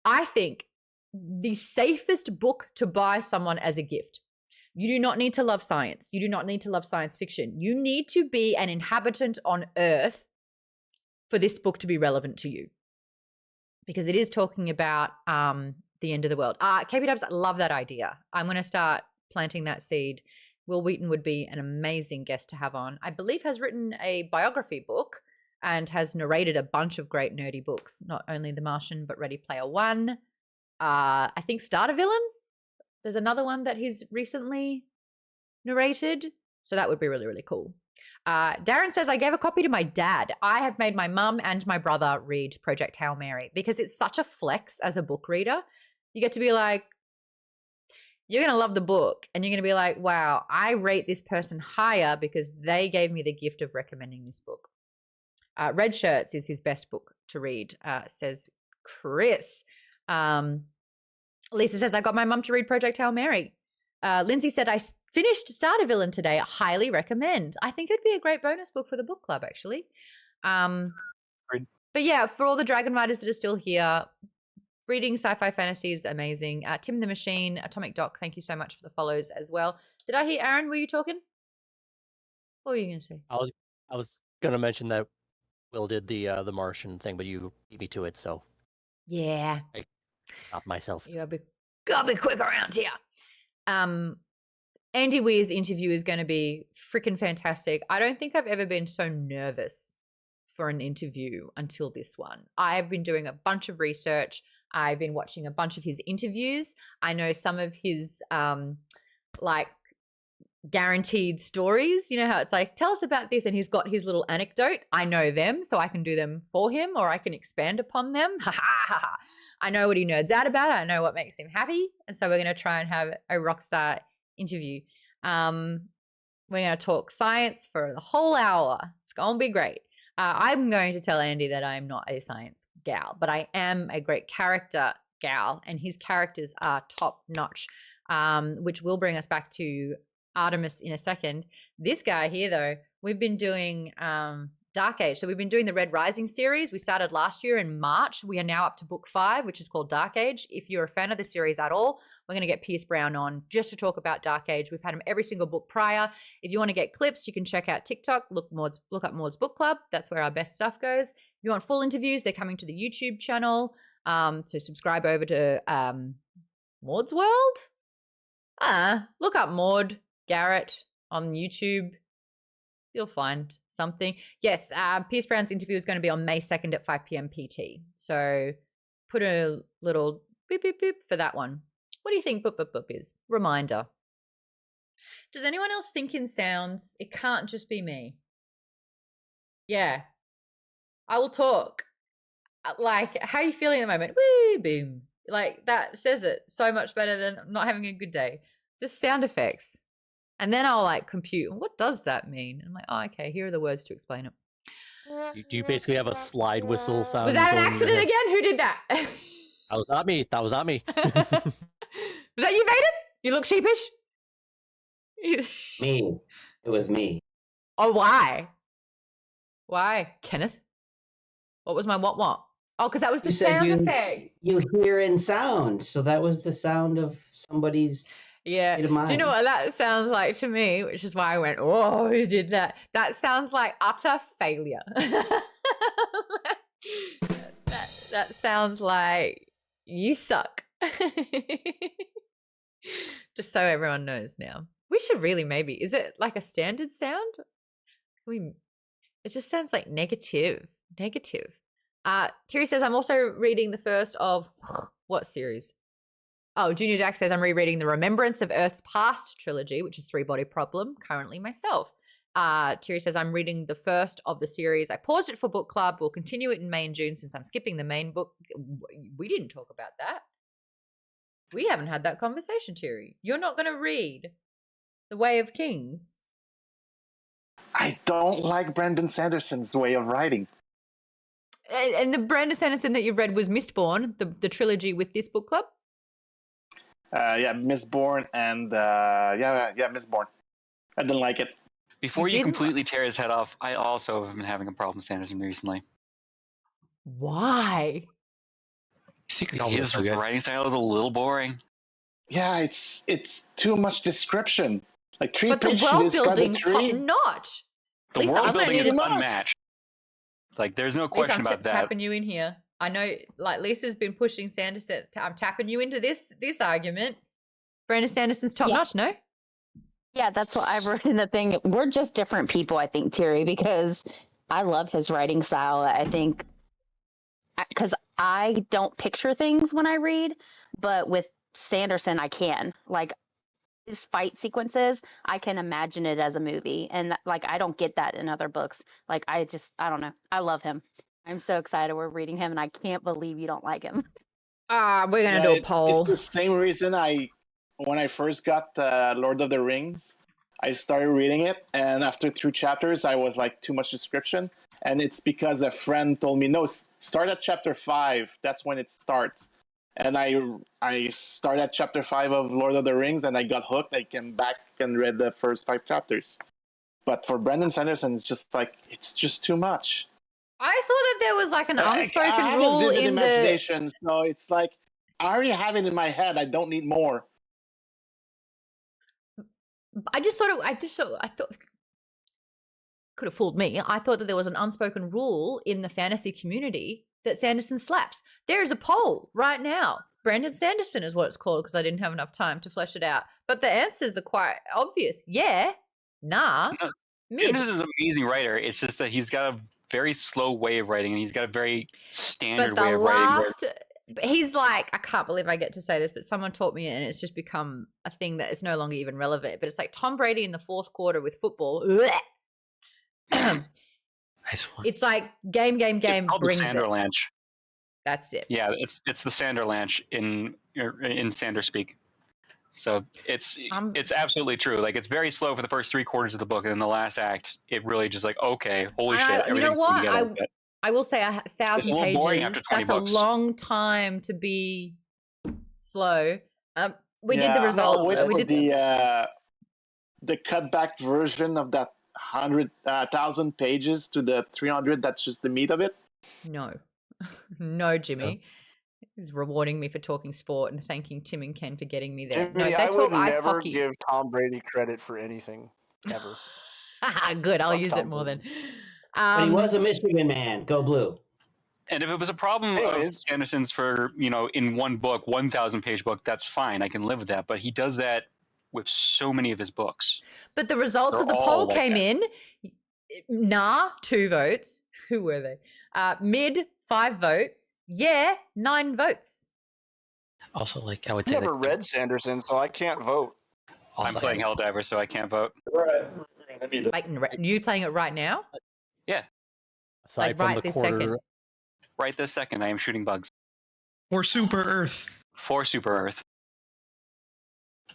I think, the safest book to buy someone as a gift. You do not need to love science. You do not need to love science fiction. You need to be an inhabitant on Earth for this book to be relevant to you. Because it is talking about the end of the world. KP Dubs, I love that idea. I'm going to start planting that seed. Will Wheaton would be an amazing guest to have on. I believe has written a biography book and has narrated a bunch of great nerdy books, not only The Martian, but Ready Player One. I think Starter Villain. There's another one that he's recently narrated. So that would be really, really cool. Darren says, I gave a copy to my dad. I have made my mum and my brother read Project Hail Mary because it's such a flex as a book reader. You get to be like, you're going to love the book and you're going to be like, wow, I rate this person higher because they gave me the gift of recommending this book. Red Shirts is his best book to read, says Chris. Lisa says, I got my mum to read Project Hail Mary. Lindsay said, I finished Starter Villain today. I highly recommend. I think it'd be a great bonus book for the book club, actually. But yeah, for all the Dragon Riders that are still here, reading sci-fi fantasy is amazing. Tim the Machine, Atomic Doc, thank you so much for the follows as well. Did I hear Aaron? Were you talking? What were you going to say? I was going to mention that Will did the Martian thing, but you beat me to it, so. Yeah. I stopped myself. You gotta be quick around here. Andy Weir's interview is going to be freaking fantastic. I don't think I've ever been so nervous for an interview until this one. I've been doing a bunch of research. I've been watching a bunch of his interviews. I know some of his like guaranteed stories. You know how it's like, tell us about this, and he's got his little anecdote. I know them, so I can do them for him, or I can expand upon them. I know what he nerds out about. I know what makes him happy, and so we're going to try and have a rockstar interview. We're going to talk science for the whole hour. It's going to be great. I'm going to tell Andy that I'm not a science gal, but I am a great character gal, and his characters are top notch, which will bring us back to Artemis in a second. This guy here, though, we've been doing Dark Age. So we've been doing the Red Rising series. We started last year in March. We are now up to book 5, which is called Dark Age. If you're a fan of the series at all, we're going to get Pierce Brown on just to talk about Dark Age. We've had him every single book prior. If you want to get clips, you can check out TikTok, look up Maude's Book Club. That's where our best stuff goes. If you want full interviews, they're coming to the YouTube channel. So subscribe over to Maude's World. Look up Maude Garrett on YouTube. You'll find something. Yes, Pierce Brown's interview is going to be on May 2nd at 5 p.m. PT. So put a little beep, beep, beep for that one. What do you think boop, boop, boop is? Reminder. Does anyone else think in sounds? It can't just be me. Yeah. I will talk. Like, how are you feeling at the moment? Woo, boom. Like, that says it so much better than not having a good day. Just sound effects. And then I'll like compute, what does that mean? I'm like, oh, okay, here are the words to explain it. Do you basically have a slide whistle sound? Was that an accident again? Who did that? That was not me. That was not me. Was that you, Vaden? You look sheepish. Me. It was me. Oh, why? Why, Kenneth? What was my what? Oh, because that was the sound effect. You hear in sound, so that was the sound of somebody's. Yeah. Do you know what that sounds like to me? Which is why I went, oh, who did that? That sounds like utter failure. that sounds like you suck. Just so everyone knows now. We should really maybe, is it like a standard sound? It just sounds like negative. Terry says, I'm also reading the first of what series? Oh, Junior Jack says, I'm rereading the Remembrance of Earth's Past trilogy, which is 3-Body Problem, currently myself. Terry says, I'm reading the first of the series. I paused it for book club. We'll continue it in May and June since I'm skipping the main book. We didn't talk about that. We haven't had that conversation, Terry. You're not going to read The Way of Kings. I don't like Brandon Sanderson's way of writing. And the Brandon Sanderson that you've read was Mistborn, the trilogy with this book club? Yeah, Mistborn and yeah, Mistborn. I didn't like it. Before you completely tear his head off, I also have been having a problem with Sanderson recently. Why? His writing style is a little boring. Yeah, it's too much description. Like three But the pages to world describe a building's top tree. notch. The Lisa, world I'm gonna building is need to- unmatched. Like, there's no Lisa, question I'm about that. tapping you in here. I know, like, Lisa's been pushing Sanderson. I'm tapping you into this argument. Brandon Sanderson's top notch, no? Yeah, that's what I wrote in the thing. We're just different people, I think, Terry, because I love his writing style. I think because I don't picture things when I read, but with Sanderson, I can. Like, his fight sequences, I can imagine it as a movie. And, like, I don't get that in other books. Like, I don't know. I love him. I'm so excited we're reading him, and I can't believe you don't like him. We're going to do a poll. It's the same reason when I first got Lord of the Rings, I started reading it, and after 2 chapters, I was like, too much description. And it's because a friend told me, no, start at chapter 5. That's when it starts. And I started at chapter 5 of Lord of the Rings, and I got hooked. I came back and read the first 5 chapters. But for Brandon Sanderson, it's just like, it's just too much. I thought that there was like an unspoken I have rule a vivid in imagination, so it's like, I already have it in my head. I don't need more. I thought could have fooled me. I thought that there was an unspoken rule in the fantasy community that Sanderson slaps. There is a poll right now. Brandon Sanderson is what it's called because I didn't have enough time to flesh it out. But the answers are quite obvious. Yeah, nah, mid. Sanderson is an amazing writer. It's just that he's got a very slow way of writing, and he's got a very standard But way the of writing. he's like, I can't believe I get to say this, but someone taught me it, and it's just become a thing that is no longer even relevant. But it's like Tom Brady in the 4th quarter with football. It's like game It's called brings the it. Sanderlanche. That's it. Yeah, it's the Sanderlanche in Sander speak. So it's absolutely true. Like, it's very slow for the first 3 quarters of the book, and in the last act, it really just like, okay, holy shit, You know everything's coming together. what? I will say 1,000 little boring after pages. 20 That's books. a long time to be slow. We did the No, results. wait We for did the cutback version of that 100,000 pages to the 300. That's just the meat of it. No, no, Jimmy. He's rewarding me for talking sport and thanking Tim and Ken for getting me there. Jimmy, No, they I talk would ice never hockey. give Tom Brady credit for anything ever. Good, I'll Fuck use Tom it more Brady. then. But he was a Michigan man. Go blue. And if it was a problem of Sanderson's for, in one book, 1,000-page book, that's fine. I can live with that. But he does that with so many of his books. But the results They're of the all poll like came that. in. Nah, 2 votes. Who were they? Mid, 5 votes. Yeah, 9 votes. Also, like, I would I say, never read Sanderson, so I can't vote. I'm playing Helldiver, so I can't vote. You playing it right now? Yeah. Aside Like from right the this quarter, second. Right this second, I am shooting bugs. Or Super Earth. For Super Earth.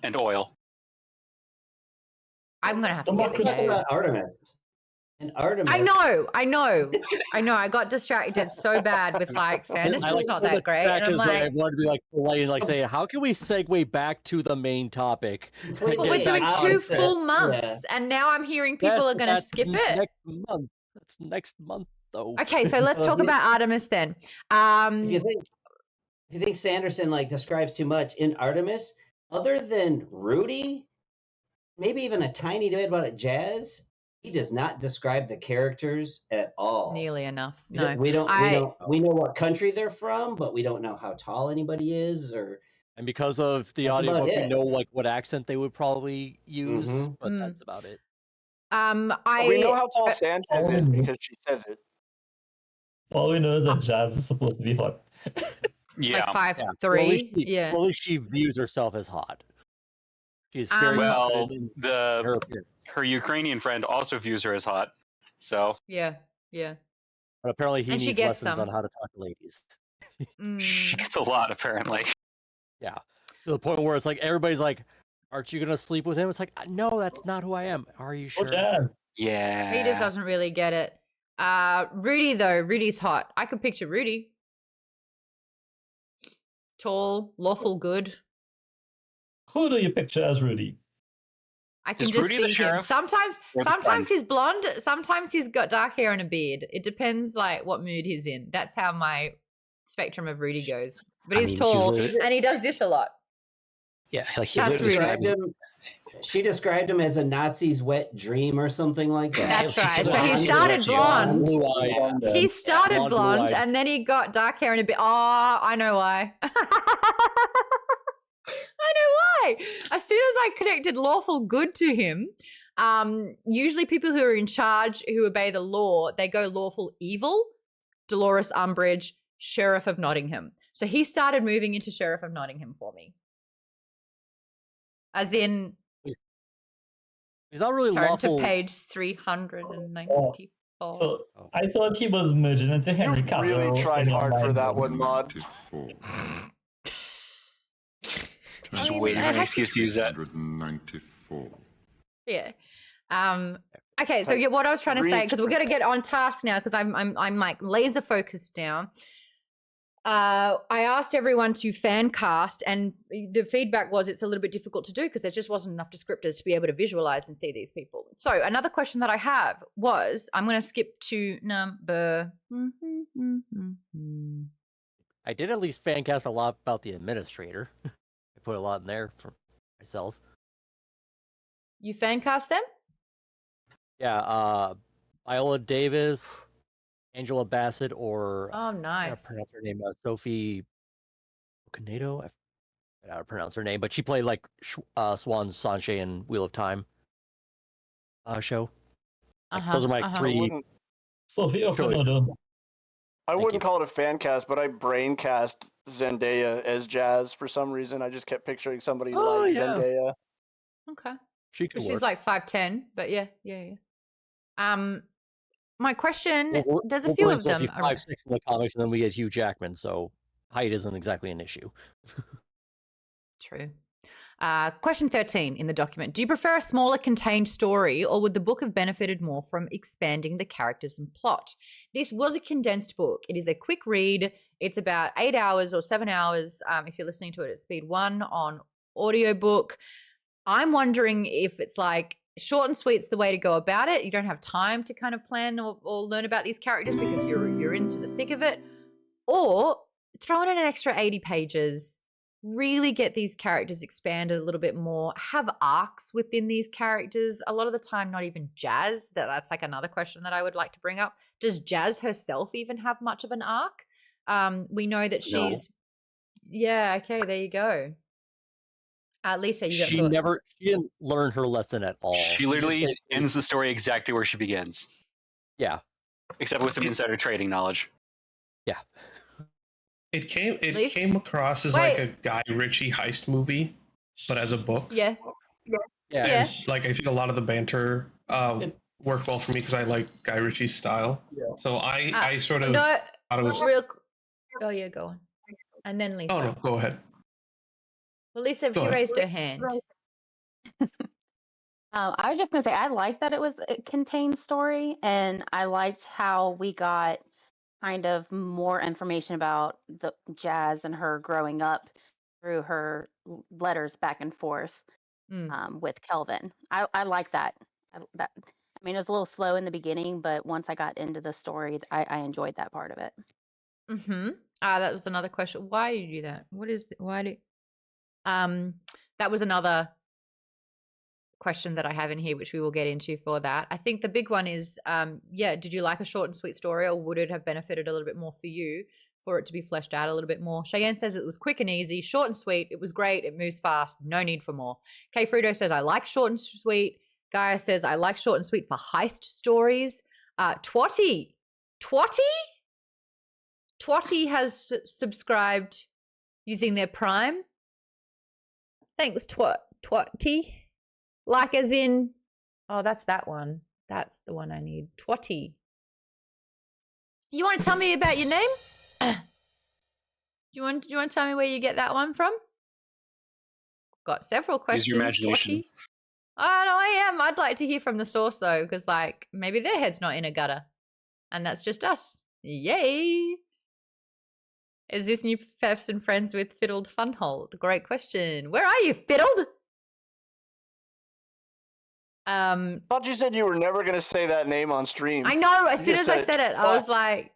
And oil. I'm gonna have to Well, get the talk game. about Artemis. And Artemis. I know. I got distracted so bad with like Sanderson's not that great, and I'm I like, wanted to be like polite and like say, how can we segue back to the main topic? well, we're doing 2 full months, and now I'm hearing people are gonna skip it. Next month. That's next month, though. Okay, so let's talk about Artemis then. If you think Sanderson like describes too much in Artemis, other than Rudy, maybe even a tiny bit about it, Jazz, he does not describe the characters at all. Nearly enough. We No, don't we know what country they're from, but we don't know how tall anybody is or. And because of the That's about audiobook, we it. know like what accent they would probably use, Mhm. but that's about it. We know how tall Sanchez is because she says it. All we know is that Jazz is supposed to be hot. Yeah. like 5'3". Well, at least Yeah. well, at least she views herself as hot. She's very Well, confident in her appearance. her Ukrainian friend also views her as hot. So Yeah. But apparently he And she needs gets lessons some. on how to talk to ladies. she gets a lot, apparently. Yeah. To the point where it's like everybody's like, aren't you gonna sleep with him? It's like, no, that's not who I am. Are you sure? Yeah. He just doesn't really get it. Rudy though, Rudy's hot. I could picture Rudy. Tall, lawful good. Who do you picture as Rudy? I can Is just Rudy the see him. sheriff Sometimes or the friend? he's blonde, sometimes he's got dark hair and a beard. It depends like what mood he's in. That's how my spectrum of Rudy goes. But I he's mean, tall and he does this a lot. Yeah, like he's That's literally Rudy. She described him as a Nazi's wet dream or something like that. That's right. So he started blonde. He started blonde and then he got dark hair and a bit. Oh, I know why. I know why. As soon as I connected lawful good to him, usually people who are in charge, who obey the law, they go lawful evil. Dolores Umbridge, Sheriff of Nottingham. So he started moving into Sheriff of Nottingham for me. As in, he's not really turn lawful. to page 394. So I thought he was merging into Henry Cavill. Really tried in hard for online that world. one, Maude. Just waiting for an excuse to use that. 194. Yeah. Okay, so yeah, what I was trying to say, because we're gonna get on task now, because I'm like laser focused now. I asked everyone to fan cast, and the feedback was it's a little bit difficult to do because there just wasn't enough descriptors to be able to visualize and see these people. So another question that I have was, I'm going to skip to number. I did at least fan cast a lot about the administrator. I put a lot in there for myself. You fan cast them? Yeah, Viola Davis, Angela Bassett, or Oh, I nice. can't pronounce her name. Sophie Canedo. I forgot how to pronounce her name, but she played like Swan Sanche in Wheel of Time show. Like, those are my three. Sophie I Canedo. wouldn't call it a fan cast, but I brain cast Zendaya as Jazz for some reason. I just kept picturing somebody like Zendaya. Okay. She's She's like 5'10", but yeah. My question, there's a few of them. 5'6" in the comics, and then we get Hugh Jackman, so height isn't exactly an issue. True. Question 13 in the document. Do you prefer a smaller contained story, or would the book have benefited more from expanding the characters and plot? This was a condensed book. It is a quick read. It's about 8 hours or 7 hours if you're listening to it at speed 1 on audiobook. I'm wondering if it's like short and sweet's the way to go about it. You don't have time to kind of plan or learn about these characters because you're into the thick of it. Or throw in an extra 80 pages, really get these characters expanded a little bit more, have arcs within these characters. A lot of the time, not even Jazz. That's like another question that I would like to bring up. Does Jazz herself even have much of an arc? We know that she's... Yeah, okay, there you go. Lisa, you got thoughts? She didn't learn her lesson at all. She literally ends the story exactly where she begins. Yeah. Except with some insider trading knowledge. Yeah. It came across as like a Guy Ritchie heist movie, but as a book. Yeah. And, like I think a lot of the banter worked well for me because I like Guy Ritchie's style. So I sort of thought it was Oh yeah, go on. And then Lisa. Oh no, go ahead. Well, Lisa, Go she ahead. raised her hand. I was just gonna say I liked that it was a contained story, and I liked how we got kind of more information about the Jazz and her growing up through her letters back and forth with Kelvin. I like that. I mean, it was a little slow in the beginning, but once I got into the story, I enjoyed that part of it. That was another question. Why did you do that? That was another question that I have in here, which we will get into for that. I think the big one is, did you like a short and sweet story, or would it have benefited a little bit more for you for it to be fleshed out a little bit more? Cheyenne says it was quick and easy, short and sweet. It was great. It moves fast. No need for more. Kay Frudo says, I like short and sweet. Gaia says, I like short and sweet for heist stories. Twatty has subscribed using their Prime. Thanks, Twatty. Like as in, oh, that's that one. That's the one I need. Twatty. You want to tell me about your name? Do you want to tell me where you get that one from? Got several questions. Use your imagination. Twatty. Oh, no, I am. I'd like to hear from the source though, because like maybe their head's not in a gutter. And that's just us. Yay! Is this new person friends with Fiddled Funhold? Great question. Where are you, Fiddled? Thought you said you were never going to say that name on stream. I know. As soon as I said it, I was like,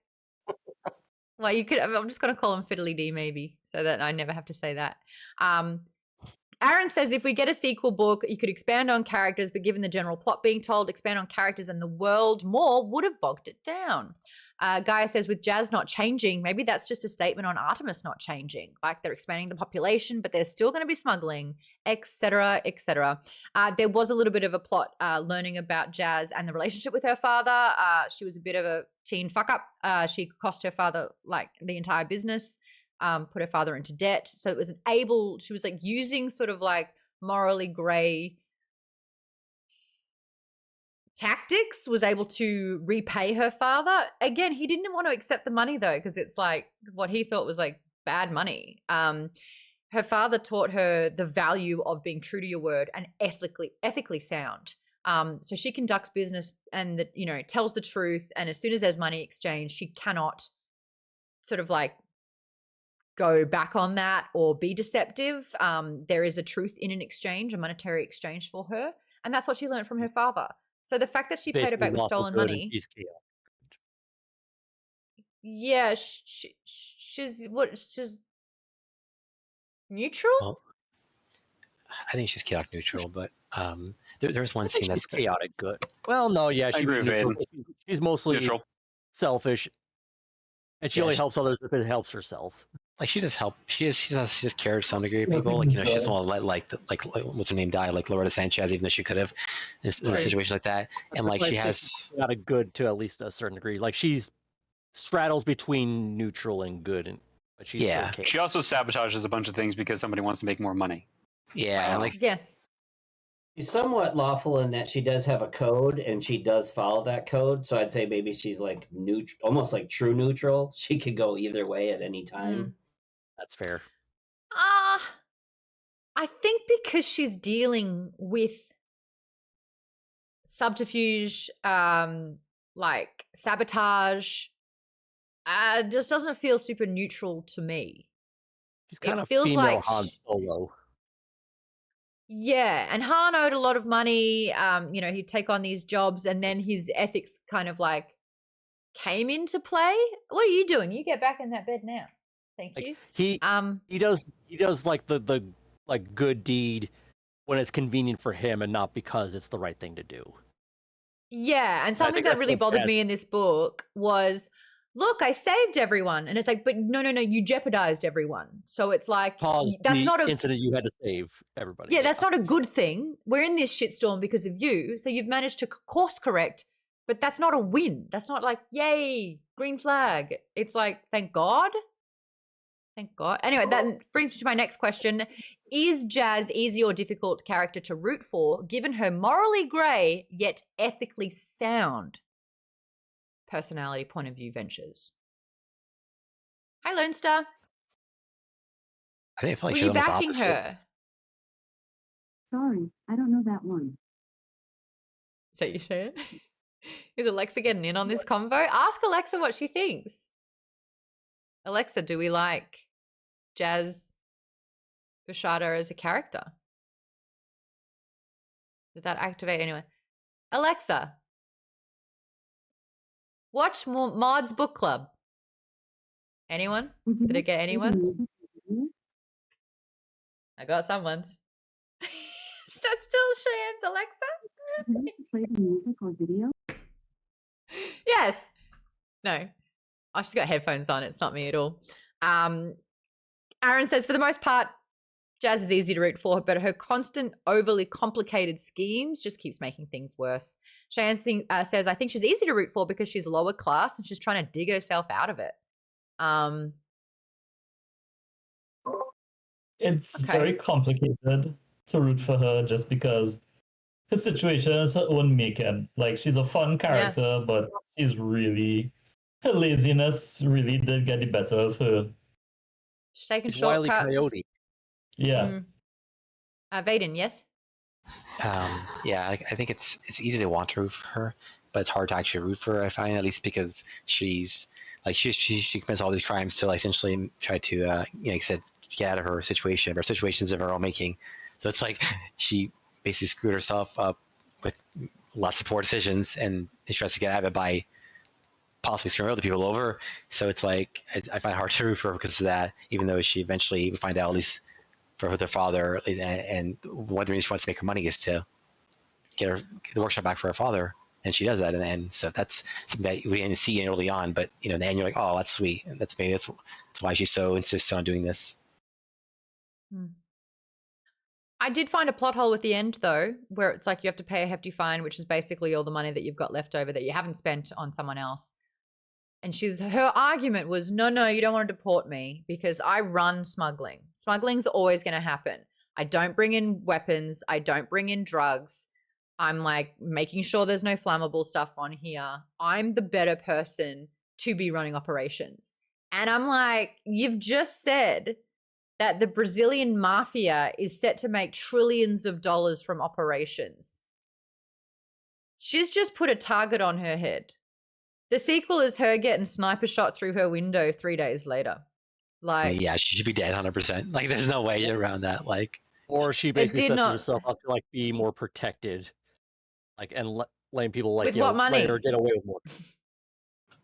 well, you could. I'm just going to call him Fiddly D maybe, so that I never have to say that. Aaron says, if we get a sequel book, you could expand on characters, but given the general plot being told, expand on characters and the world more would have bogged it down. Gaia says, with Jazz not changing, maybe that's just a statement on Artemis not changing. Like they're expanding the population, but there's still going to be smuggling, etc., etc. There was a little bit of a plot learning about Jazz and the relationship with her father. She was a bit of a teen fuck up. She cost her father like the entire business. Put her father into debt. So it was she was like using sort of like morally gray tactics, was able to repay her father. Again, he didn't want to accept the money though, because it's like what he thought was like bad money. Her father taught her the value of being true to your word and ethically sound. So she conducts business and tells the truth. And as soon as there's money exchanged, she cannot sort of like go back on that or be deceptive. There is a truth in an exchange, a monetary exchange for her. And that's what she learned from her father. So the fact that she paid her back with stolen money. Yeah, she's neutral? Well, I think she's chaotic neutral, but there's one scene that's chaotic good. Well, no, yeah, she's mostly neutral, selfish, and she only helps others if it helps herself. Like she does help. She does care to some degree of people. Like she doesn't want to let like what's her name die, like Loretta Sanchez, even though she could have in situations like that. And like she has not a good to at least a certain degree. Like she's straddles between neutral and good, but she's okay. She also sabotages a bunch of things because somebody wants to make more money. Yeah, She's somewhat lawful in that she does have a code and she does follow that code. So I'd say maybe she's like neutral, almost like true neutral. She could go either way at any time. That's fair. I think because she's dealing with subterfuge, like sabotage, just doesn't feel super neutral to me. She's kind of female like Han Solo. Yeah, and Han owed a lot of money. He'd take on these jobs, and then his ethics kind of like came into play. What are you doing? You get back in that bed now. Thank you. He does like the like good deed when it's convenient for him and not because it's the right thing to do. Yeah, and something that really bothered me in this book was, look, I saved everyone. And it's like, but no, you jeopardized everyone. So it's like, that's not an incident you had to save everybody. Yeah, that's not a good thing. We're in this shitstorm because of you. So you've managed to course correct, but that's not a win. That's not like, yay, green flag. It's like, thank God. Thank God. Anyway, that brings me to my next question. Is Jazz easy or difficult character to root for, given her morally grey yet ethically sound personality point of view ventures? Hi, Lone Star. I think I feel like Were she's you almost backing opposite. her? Sorry, I don't know that one. Is that you, Cheyenne? Is Alexa getting in on this convo? Ask Alexa what she thinks. Alexa, do we like Jazz Bashara as a character? Did that activate anyway? Alexa, watch Maude's book club. Anyone? Did it get anyone's? I got someone's. So still Cheyenne's Alexa? Play the music or video? Yes. No. Oh, she's got headphones on. It's not me at all. Aaron says, for the most part, Jazz is easy to root for, but her constant, overly complicated schemes just keeps making things worse. Cheyenne says, I think she's easy to root for because she's lower class and she's trying to dig herself out of it. It's very complicated to root for her just because her situation is her own making. Like, she's a fun character, but she's really... her laziness really did get the better of her. She's taking shortcuts. Wile E. Coyote. Yeah. Vaden, yes? Yeah, I think it's easy to want to root for her, but it's hard to actually root for her. I find, at least because she's like she commits all these crimes to like essentially try to like I said, get out of her situation or situations of her own making. So it's like she basically screwed herself up with lots of poor decisions, and she tries to get out of it by possibly screwing other people over. So it's like I find it hard to root for her because of that, even though she eventually would find out, at least for her father, and one of the reasons she wants to make her money is to get the workshop back for her father, and she does that in the end. So that's something that we didn't see early on, but in the end you're like, oh, that's sweet. And that's why she's so insistent on doing this. I did find a plot hole at the end, though, where it's like you have to pay a hefty fine, which is basically all the money that you've got left over that you haven't spent on someone else. And her argument was, no, you don't want to deport me because I run smuggling. Smuggling's always going to happen. I don't bring in weapons. I don't bring in drugs. I'm like making sure there's no flammable stuff on here. I'm the better person to be running operations. And I'm like, you've just said that the Brazilian mafia is set to make trillions of dollars from operations. She's just put a target on her head. The sequel is her getting sniper shot through her window 3 days later. Like, yeah, she should be dead 100%. Like, there's no way around that. Like, or she basically sets herself up to like be more protected, like, and letting people like with what money? let her get away with more.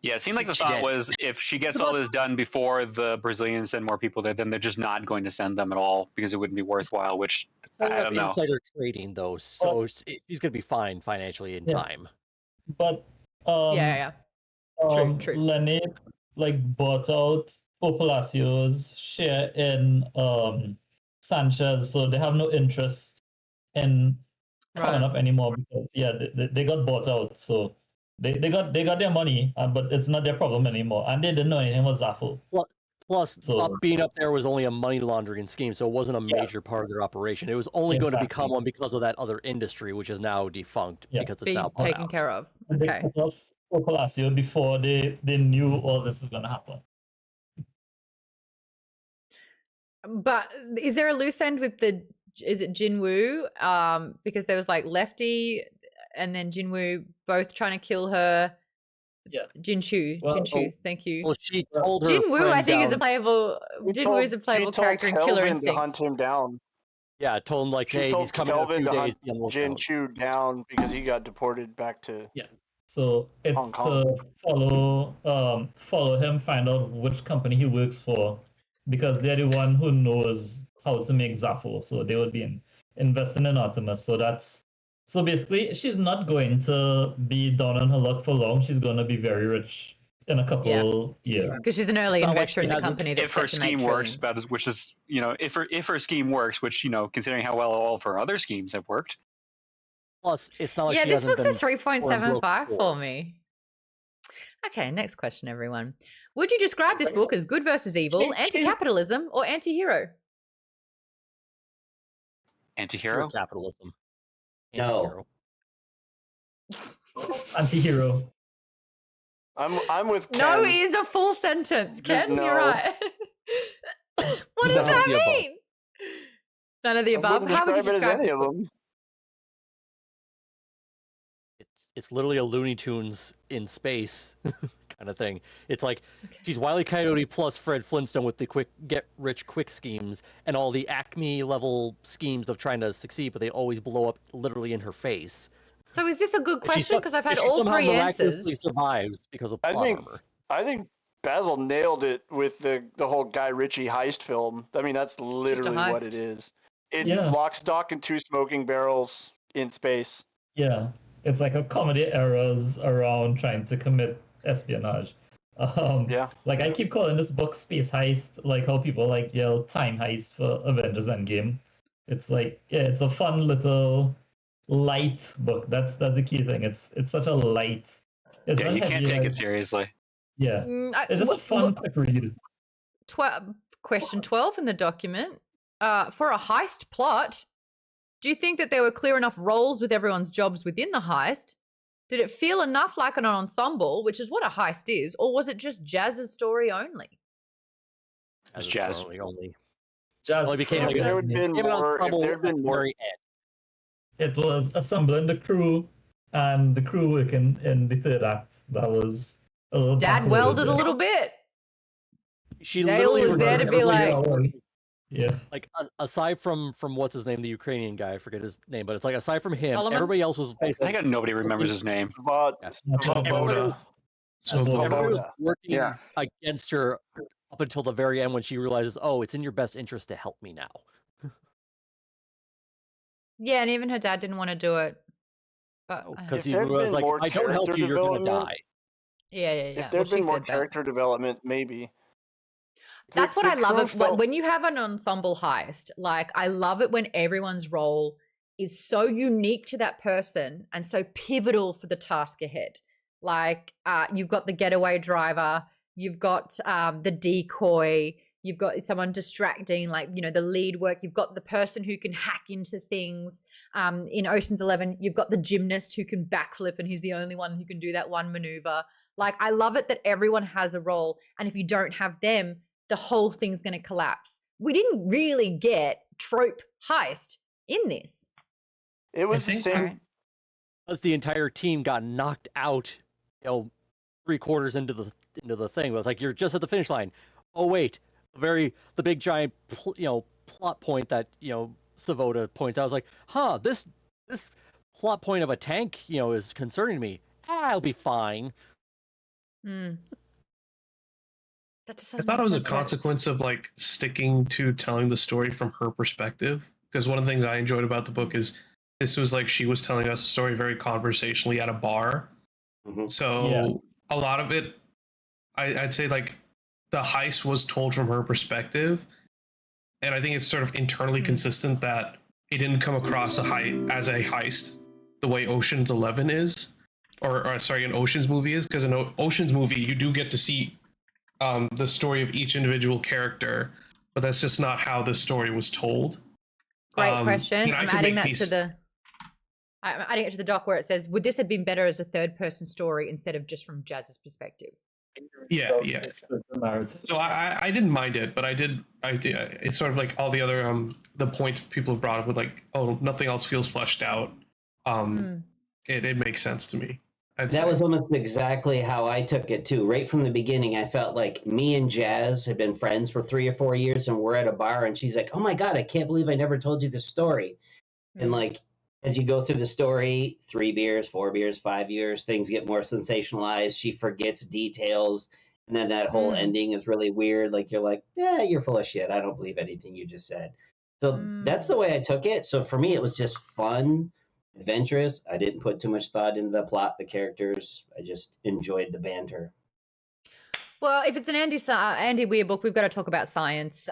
Yeah, it seemed like the thought was if she gets all this done before the Brazilians send more people there, then they're just not going to send them at all because it wouldn't be worthwhile, which I don't know. Insider trading, though, so she's going to be fine financially in time. But True. Lenny bought out Popalacio's share in Sanchez, so they have no interest in coming up anymore because they got bought out, so they got their money, but it's not their problem anymore, and they didn't know anything was Zaffo. Plus, being up there was only a money laundering scheme, so it wasn't a major part of their operation. It was only going to become one because of that other industry, which is now defunct because it's now taken care of. Okay. Palacio before they knew all this is going to happen. But is there a loose end with is it Jinwoo? Because there was like Lefty and then Jinwoo both trying to kill her. Yeah. Jinchu, thank you. Well, she told her Jinwoo, I think, is a playable. Jinwoo is a playable character in Killer Instinct. To hunt him down. Yeah, told him hey, he's coming in a few days. Jinchu down because he got deported back to. Yeah. So it's to follow him, find out which company he works for, because they're the one who knows how to make Zaffo. So they would be investing in Artemis. So basically, she's not going to be down on her luck for long. She's going to be very rich in a couple years. Because she's an early investor in the company that's if her scheme works, which is if her scheme works, which considering how well all of her other schemes have worked. Plus, it's not like this book's a 3.75 for me. Okay, next question, everyone. Would you describe this book as good versus evil, anti-capitalism, or anti-hero? Anti-hero? Capitalism. No. Anti-hero. I'm with Ken. No is a full sentence, Ken. You're right. What does that mean? None of the above. How would you describe this book? It's literally a Looney Tunes in space kind of thing. It's like she's Wile E. Coyote plus Fred Flintstone with the get-rich-quick schemes and all the Acme level schemes of trying to succeed, but they always blow up literally in her face. So is this a good question? Because I've had all three answers. She survives because of plot armor. I think Basil nailed it with the whole Guy Ritchie heist film. I mean, that's literally what it is. Lock, stock, and two smoking barrels in space. Yeah. It's like a comedy errors around trying to commit espionage. Like I keep calling this book Space Heist, like how people yell Time Heist for Avengers Endgame. It's like, it's a fun little light book. That's the key thing. It's such a light. You can't take it seriously. Yeah, it's just a fun quick read. Question 12 in the document. For a heist plot, do you think that there were clear enough roles with everyone's jobs within the heist? Did it feel enough like an ensemble, which is what a heist is, or was it just Jazz's story only? As Jazz only. Jazz well, became if there had been more, it was assembling the crew, and the crew work in the third act. That was a little Dad welded a little bit. She Dale literally was there to be like, yeah. Like aside from what's his name, the Ukrainian guy, I forget his name, but it's like aside from him, Solomon? everybody else was basically. I think nobody remembers his name. Svoboda. Everybody was Svoboda. working Yeah. against her up until the very end when she realizes, oh, it's in your best interest to help me now. yeah, and even her dad didn't want to do it. Because he was like, if I don't help you, you're going to die. Yeah. If there'd been more character development, maybe. That's what I love when you have an ensemble heist. Like, I love it when everyone's role is so unique to that person and so pivotal for the task ahead. Like, you've got the getaway driver, you've got the decoy, you've got someone distracting, like, you know, the lead work, you've got the person who can hack into things. In Ocean's 11, you've got the gymnast who can backflip and he's the only one who can do that one maneuver. Like, I love it that everyone has a role, and if you don't have them, the whole thing's going to collapse. We didn't really get trope heist in this. It was the same. As the entire team got knocked out, 3/4 into the thing. It was like, you're just at the finish line. Oh wait, the big giant plot point that Svoboda points out. I was like, this plot point of a tank is concerning me. I'll be fine. I thought it was a consequence of like sticking to telling the story from her perspective, because one of the things I enjoyed about the book is this was like she was telling us a story very conversationally at a bar. So a lot of it, I'd say like the heist was told from her perspective, and I think it's sort of internally consistent that it didn't come across as a heist the way Ocean's 11 is, or sorry, an Ocean's movie is, because in an Ocean's movie you do get to see the story of each individual character, but that's just not how the story was told. Great question. I'm adding that to the. I'm adding it to the doc where it says, "Would this have been better as a third-person story instead of just from Jazz's perspective?" Yeah. So I didn't mind it, but I did. It's sort of like all the other the points people have brought up with like, oh, nothing else feels fleshed out. It makes sense to me. That was almost exactly how I took it too. Right from the beginning, I felt like me and Jazz had been friends for 3 or 4 years, and we're at a bar, and she's like, "Oh my God, I can't believe I never told you this story." And like, as you go through the story, 3 beers, 4 beers, 5 years, things get more sensationalized. She forgets details, and then that whole ending is really weird. Like, you're like, "Yeah, you're full of shit. I don't believe anything you just said." So that's the way I took it. So for me, it was just fun, adventurous. I didn't put too much thought into the plot, the characters. I just enjoyed the banter. Well, if it's an Andy Weir book, we've got to talk about science.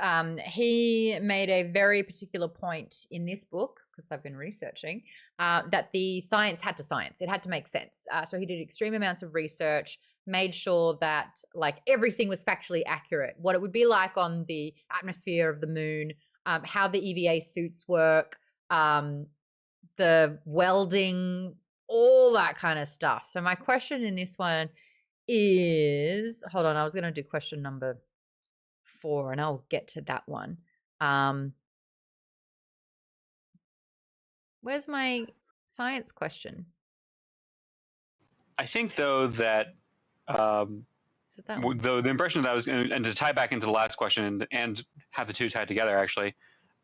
He made a very particular point in this book, because I've been researching, that the science had to science. It had to make sense. So he did extreme amounts of research, made sure that like everything was factually accurate, what it would be like on the atmosphere of the moon, how the EVA suits work, the welding, all that kind of stuff. So my question in this one is, hold on, I was going to do question number 4 and I'll get to that one. Where's my science question? I think though that the impression that I was going to, and to tie back into the last question and have the two tied together actually,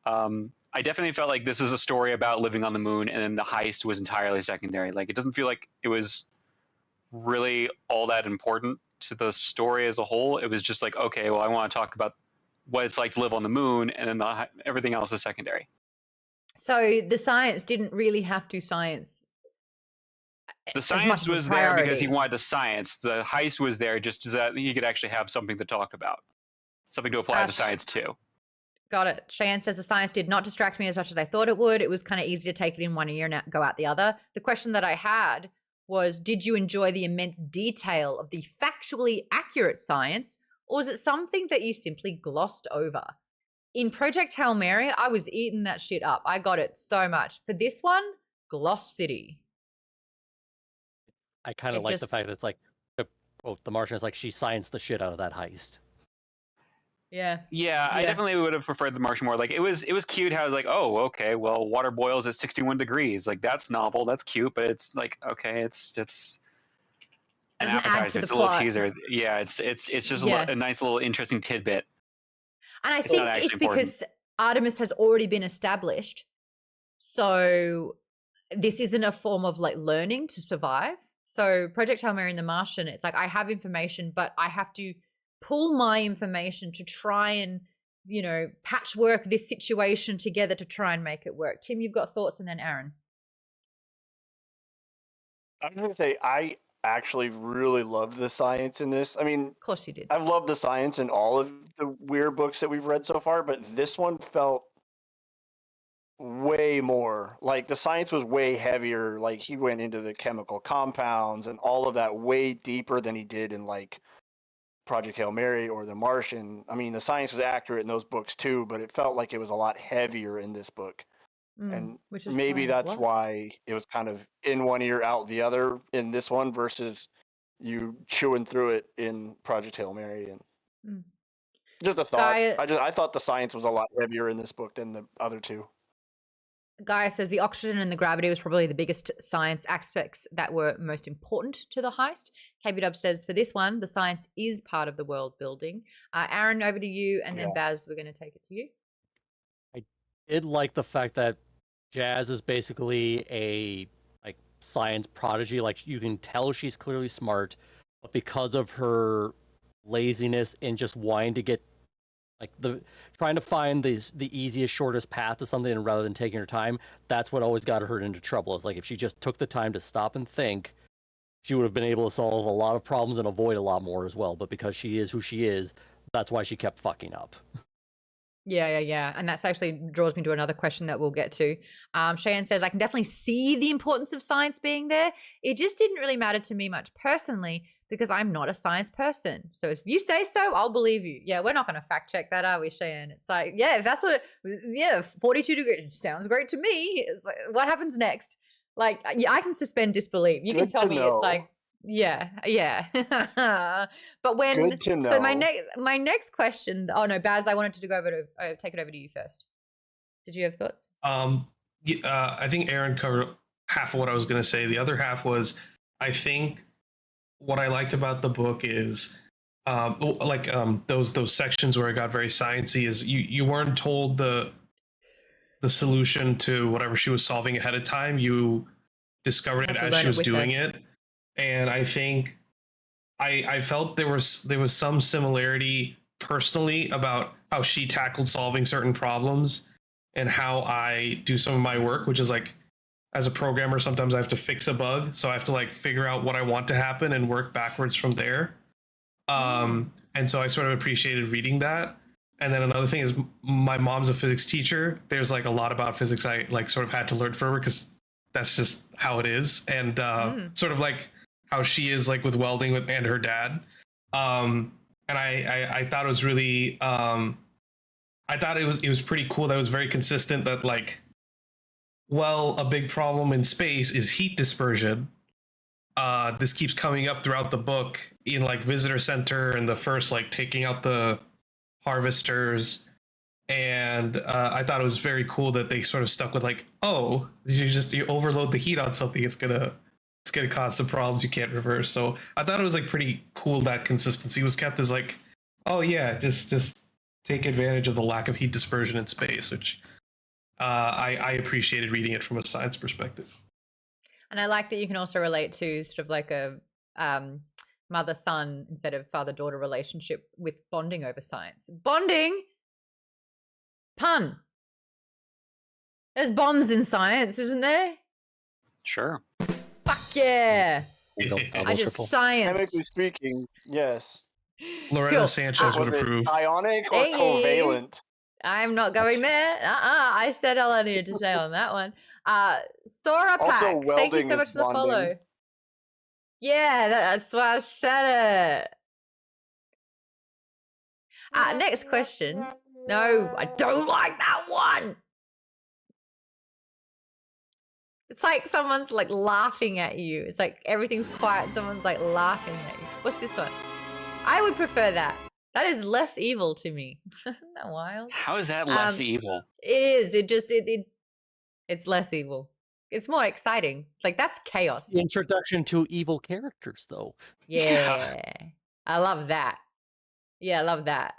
I definitely felt like this is a story about living on the moon, and then the heist was entirely secondary. Like, it doesn't feel like it was really all that important to the story as a whole. It was just like, okay, well, I want to talk about what it's like to live on the moon, and then everything else is secondary. So the science didn't really have to science. The science was there because he wanted the science. The heist was there just so that he could actually have something to talk about, something to apply the science to. Got it. Cheyenne says the science did not distract me as much as I thought it would. It was kind of easy to take it in one ear and go out the other. The question that I had was, did you enjoy the immense detail of the factually accurate science, or was it something that you simply glossed over? In Project Hail Mary, I was eating that shit up. I got it so much. For this one, Gloss City. I kind of like the fact that it's like, the Martian is like, she scienced the shit out of that heist. Yeah, I definitely would have preferred the Martian more. Like it was cute how it was like, oh, okay, well, water boils at 61 degrees. Like that's novel, that's cute, but it's like, okay, it's an Doesn't add to appetizer. the It's a little plot. teaser. Yeah, it's just a nice little interesting tidbit. And I It's think not actually it's important. because Artemis has already been established. So this isn't a form of like learning to survive. So Project Hail Mary and the Martian, it's like I have information, but I have to pull my information to try and, you know, patchwork this situation together to try and make it work. Tim, you've got thoughts, and then Aaron. I'm going to say I actually really loved the science in this. I mean, of course you did. I've loved the science in all of the Weir books that we've read so far, but this one felt way more like the science was way heavier. Like he went into the chemical compounds and all of that way deeper than he did in like Project Hail Mary or The Martian. I mean, the science was accurate in those books too, but it felt like it was a lot heavier in this book. And which is maybe why that's why it was kind of in one ear out the other in this one versus you chewing through it in Project Hail Mary. And just a thought. I thought the science was a lot heavier in this book than the other two. Gaia says the oxygen and the gravity was probably the biggest science aspects that were most important to the heist. KB Dub says for this one, the science is part of the world building. Aaron, over to you, and then Baz, we're going to take it to you. I did like the fact that Jazz is basically a like science prodigy. Like you can tell she's clearly smart, but because of her laziness and just wanting to get like trying to find the easiest, shortest path to something rather than taking her time, that's what always got her into trouble. It's like if she just took the time to stop and think, she would have been able to solve a lot of problems and avoid a lot more as well. But because she is who she is, that's why she kept fucking up. Yeah. And that's actually draws me to another question that we'll get to. Cheyenne says, I can definitely see the importance of science being there. It just didn't really matter to me much personally because I'm not a science person. So if you say so, I'll believe you. Yeah, we're not going to fact check that, are we, Cheyenne? It's like, yeah, if that's what, 42 degrees sounds great to me. It's like, what happens next? Like, I can suspend disbelief. You can tell me it's like, yeah. But when so my next question. Oh no, Baz, I wanted to go over to take it over to you first. Did you have thoughts? I think Aaron covered half of what I was going to say. The other half was, I think what I liked about the book is those sections where it got very sciencey is you weren't told the solution to whatever she was solving ahead of time. You discovered it as she was doing it. And I think I felt there was some similarity personally about how she tackled solving certain problems and how I do some of my work, which is like, as a programmer, sometimes I have to fix a bug. So I have to like figure out what I want to happen and work backwards from there. And so I sort of appreciated reading that. And then another thing is my mom's a physics teacher. There's like a lot about physics I like sort of had to learn for her because that's just how it is. And sort of like how she is like with welding and her dad. And I thought it was really, I thought it was pretty cool. That was very consistent that like, well, a big problem in space is heat dispersion. This keeps coming up throughout the book in like Visitor Center and the first like taking out the harvesters. And I thought it was very cool that they sort of stuck with like, oh, you overload the heat on something, it's gonna cause some problems you can't reverse. So I thought it was like pretty cool that consistency was kept as like, oh yeah, just take advantage of the lack of heat dispersion in space, which I appreciated reading it from a science perspective. And I like that you can also relate to sort of like a mother-son instead of father-daughter relationship with bonding over science. Bonding! Pun. There's bonds in science, isn't there? Sure. Fuck yeah! I just science. Chemically speaking, yes. Lorena Sanchez would approve. Ionic or covalent? I'm not going there. I said all I needed to say on that one. Sora Pack, thank you so much for the follow. Yeah, that's why I said it. Next question. No, I don't like that one. It's like someone's like laughing at you. It's like everything's quiet. Someone's like laughing at you. What's this one? I would prefer that. That is less evil to me. Isn't that wild? How is that less evil? It is. It's less evil. It's more exciting. Like, that's chaos. The introduction to evil characters, though. Yeah. I love that. Yeah, I love that.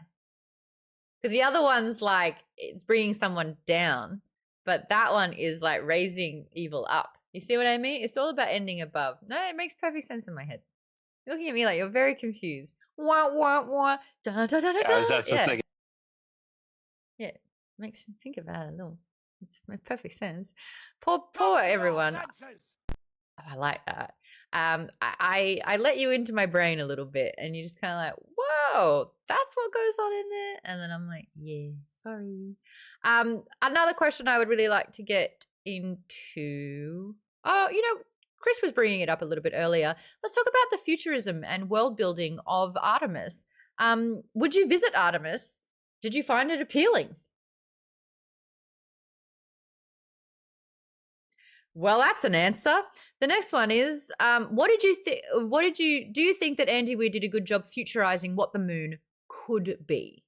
Because the other one's like, it's bringing someone down, but that one is like raising evil up. You see what I mean? It's all about ending above. No, it makes perfect sense in my head. You're looking at me like you're very confused. Wah, wah, wah. Da, da, da, da, da. That's the thing. Yeah, makes think about it a little. It's makes perfect sense. Poor everyone. Oh, I like that. I let you into my brain a little bit, and you just kind of like, whoa, that's what goes on in there. And then I'm like, yeah, sorry. Another question I would really like to get into. Oh, Chris was bringing it up a little bit earlier. Let's talk about the futurism and world building of Artemis. Would you visit Artemis? Did you find it appealing? Well, that's an answer. The next one is, what did you think? Do you think that Andy Weir did a good job futurizing what the moon could be?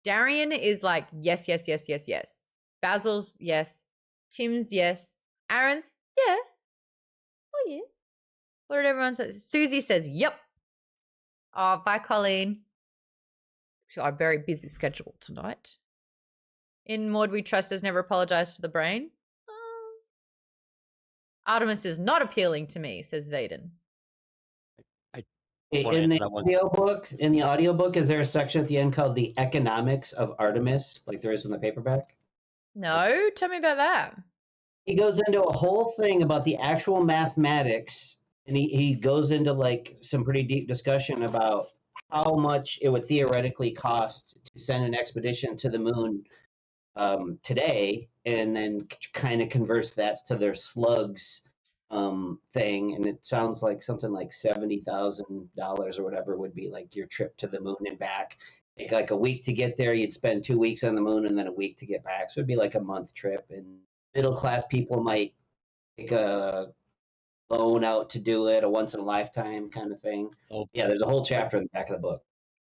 Darian is like, yes, yes, yes, yes, yes. Basil's yes. Tim's yes. Aaron's yeah. Oh yeah. What did everyone say? Susie says, yep. Oh, bye, Colleen. She's got a very busy schedule tonight. In Maude We Trust has never apologized for the brain. Artemis is not appealing to me, says Vaden. In the audiobook, is there a section at the end called The Economics of Artemis, like there is in the paperback? No, tell me about that. He goes into a whole thing about the actual mathematics, and he goes into like some pretty deep discussion about how much it would theoretically cost to send an expedition to the moon today, and then kind of converse that to their slugs thing, and it sounds like something like $70,000 or whatever would be like your trip to the moon and back. Take like a week to get there, you'd spend 2 weeks on the moon, and then a week to get back. So it'd be like a month trip, and middle class people might take a loan out to do it, a once in a lifetime kind of thing. Oh. Yeah, there's a whole chapter in the back of the book.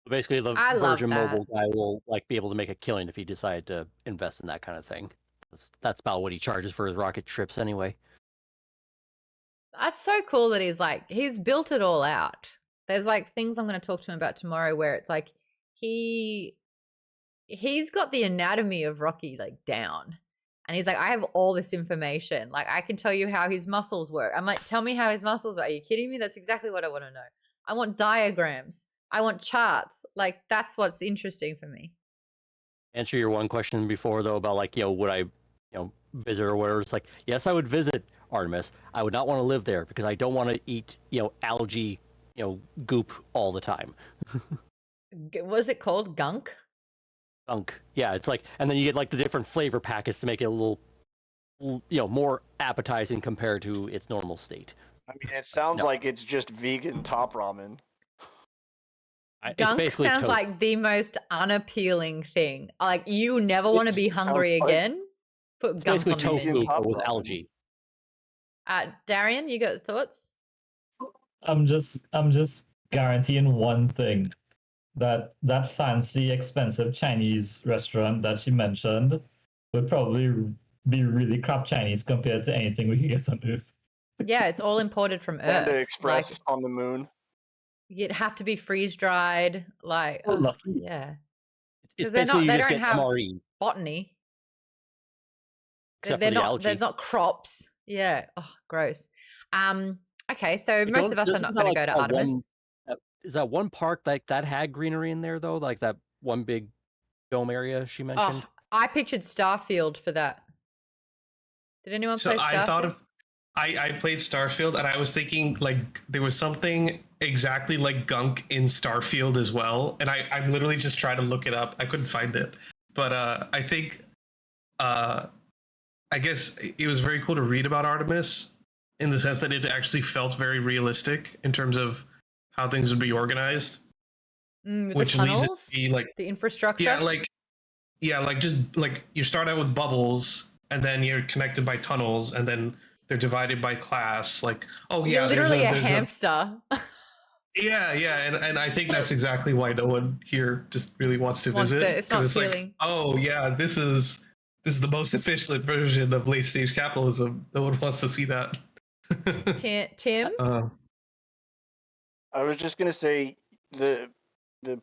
Basically, the Virgin Mobile guy will like be able to make a killing if he decided to invest in that kind of thing. That's about what he charges for his rocket trips anyway. That's so cool that he's built it all out. There's like things I'm going to talk to him about tomorrow where it's like he's got the anatomy of Rocky like down. And he's like, I have all this information. Like, I can tell you how his muscles work. I'm like, tell me how his muscles work. Are you kidding me? That's exactly what I want to know. I want diagrams. I want charts. Like, that's what's interesting for me. Answer your one question before, though, about like, would I, visit or whatever. It's like, yes, I would visit Artemis. I would not want to live there because I don't want to eat, algae, goop all the time. Was it called gunk? Gunk. Yeah, it's like, and then you get like the different flavor packets to make it a little, more appetizing compared to its normal state. I mean, it sounds like it's just vegan top ramen. Gunk sounds toast. like the most unappealing thing. Like, you never want to be hungry again. Put gunk on tofu the with algae. Darian, you got thoughts? I'm just guaranteeing one thing. That fancy, expensive Chinese restaurant that she mentioned would probably be really crap Chinese compared to anything we could get on Earth. Yeah, it's all imported from Earth. Panda Express on the moon. You'd have to be freeze dried, like yeah. It's they don't just have MRE. botany. Except they're for the not. algae. They're not crops. Yeah. Oh, gross. Okay, so most of us are not going to go to Artemis. Is that one park that had greenery in there though? Like that one big dome area she mentioned? Oh, I pictured Starfield for that. Did anyone play Starfield? I played Starfield, and I was thinking like there was something exactly like gunk in Starfield as well, and I'm literally just trying to look it up. I couldn't find it, but I think I guess it was very cool to read about Artemis in the sense that it actually felt very realistic in terms of how things would be organized, which the tunnels, leads it to be like the infrastructure. Yeah, like just like you start out with bubbles, and then you're connected by tunnels, and then they're divided by class. Like, oh yeah, you're literally a hamster. Yeah, and I think that's exactly why no one here just really wants to visit. It's not It's appealing. like, oh yeah, this is the most efficient version of late stage capitalism. No one wants to see that. Tim? I was just gonna say the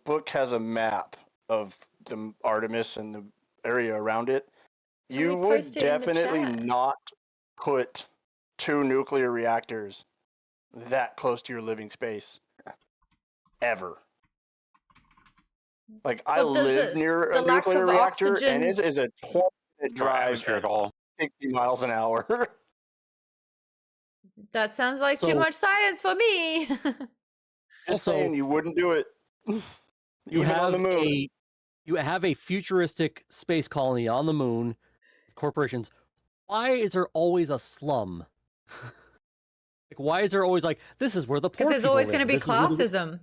book has a map of the Artemis and the area around it. You would post it in the definitely chat? not put 2 nuclear reactors that close to your living space ever. Like I Well, does live near the a lack nuclear of reactor, and oxygen- it is a 20-minute drive atmosphere at all. 60 miles an hour. That sounds like too So- much science for me. Just saying, you wouldn't do it. You Even have on the moon. you have a futuristic space colony on the moon, corporations. Why is there always a slum? Like, why is there always like this is where the poor Because there's people always live, going to be this is where the- classism.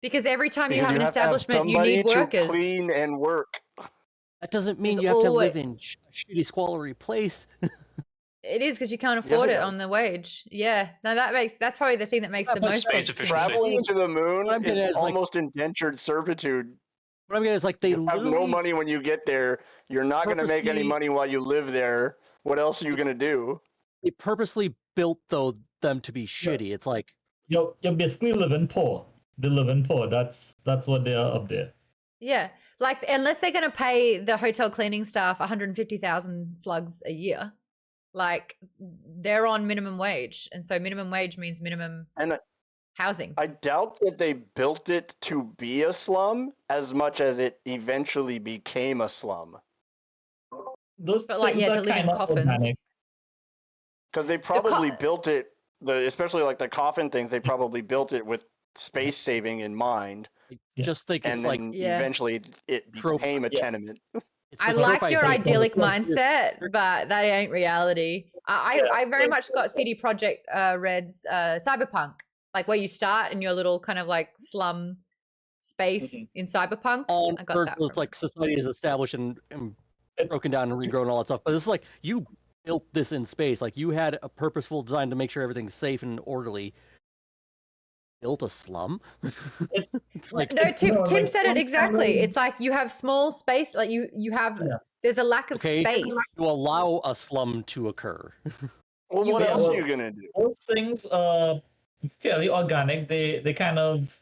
Because every time you Because have an have to have establishment, you somebody need workers. to clean and work. That doesn't mean There's you have to always- live in a shitty, squallery place. It is because you can't Yes, afford it it does. on the wage. Yeah, no, that's probably the thing that makes the but most space sense. efficiency. Traveling to the moon What I'm getting at is is, like- almost indentured servitude. What I'm getting is like they You have no literally money when you get there. You're not going to make any purposely- money while you live there. What else are you going to do? they purposely built them to be shitty. It's like You're basically living poor. They live in poor. That's what they are up there. Yeah, like unless they're going to pay the hotel cleaning staff 150,000 slugs a year, like they're on minimum wage, and so minimum wage means minimum And housing. I doubt that they built it to be a slum as much as it eventually became a slum. Those But like, things yeah, are to live in kinda coffins. organic. Because they probably built it, especially like the coffin things, they probably built it with space saving in mind. just think And it's then like Yeah. eventually it Trope- became a yeah. tenement. it's I the trope like your hate. idyllic mindset, but that ain't reality. I very much got CD Projekt Red's Cyberpunk, like where you start in your little kind of like slum space in Cyberpunk. On I got Earth that. was from like society is established and broken down and regrown and all that stuff. But it's like you built this in space. Like you had a purposeful design to make sure everything's safe and orderly. Built a slum. It's like No, Tim No, like, said it some exactly. kind of- It's like you have small space, like you have Yeah. there's a lack of okay, space. to allow a slum to occur. Well, You what will. else are you going to do? Those things are fairly organic. They kind of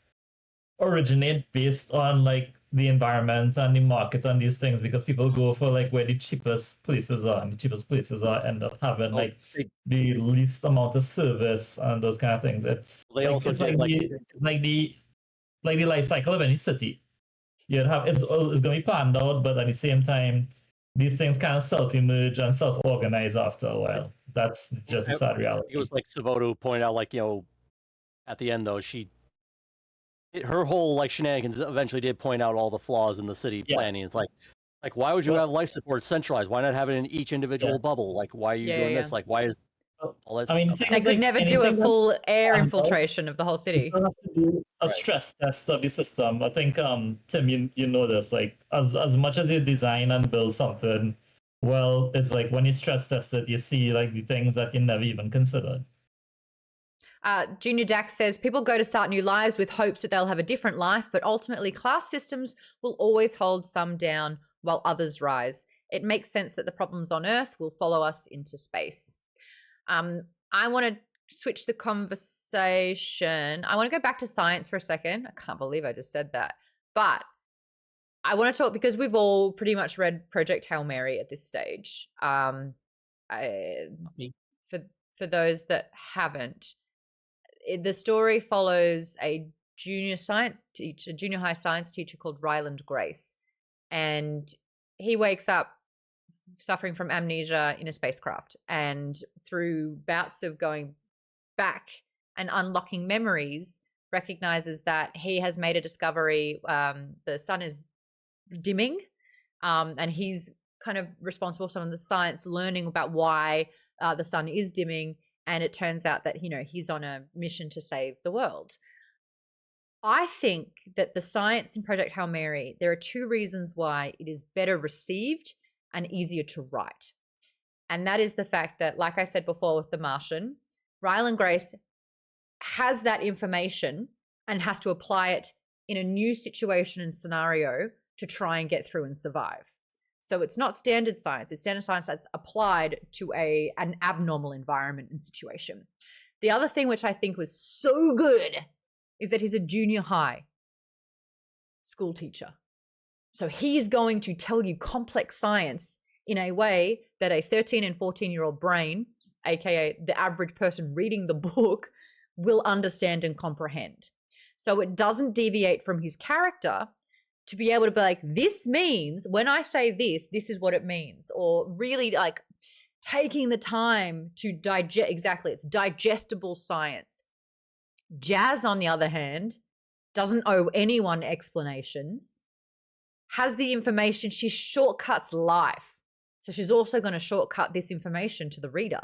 originate based on like the environment and the market and these things because people go for like where the cheapest places are, and the cheapest places are end up having like the least amount of service and those kind of things. It's They like, also it's did, like, like- the life cycle of any city. You'd have it's going to be planned out, but at the same time, these things kind of self-emerge and self-organize after a while. That's just the sad reality. It was like Savoto pointed out, like, at the end though, her whole like shenanigans eventually did point out all the flaws in the city planning. It's like why would you have life support centralized? Why not have it in each individual bubble? Like why are you doing this? Like why is all that I mean, stuff? They could never do a full air infiltration of the whole city. You have to do a stress test of the system. I think, Tim, you know this. Like, as much as you design and build something, well, it's like when you stress test it, you see like the things that you never even considered. Junior Dax says people go to start new lives with hopes that they'll have a different life, but ultimately class systems will always hold some down while others rise. It makes sense that the problems on Earth will follow us into space. I want to switch the conversation. I want to go back to science for a second. I can't believe I just said that. But I want to talk because we've all pretty much read Project Hail Mary at this stage. For those that haven't, the story follows a junior high science teacher called Ryland Grace, and he wakes up suffering from amnesia in a spacecraft, and through bouts of going back and unlocking memories, recognizes that he has made a discovery. The sun is dimming, and he's kind of responsible for some of the science learning about why the sun is dimming. And it turns out that, he's on a mission to save the world. I think that the science in Project Hail Mary, there are two reasons why it is better received and easier to write. And that is the fact that, like I said before with The Martian, Ryland Grace has that information and has to apply it in a new situation and scenario to try and get through and survive. So it's not standard science. It's standard science that's applied to an abnormal environment and situation. The other thing which I think was so good is that he's a junior high school teacher. So he is going to tell you complex science in a way that a 13 and 14-year-old brain, aka the average person reading the book, will understand and comprehend. So it doesn't deviate from his character to be able to be like, this means, when I say this, this is what it means. Or really like taking the time to digest, exactly, it's digestible science. Jazz, on the other hand, doesn't owe anyone explanations, has the information, she shortcuts life. So she's also going to shortcut this information to the reader.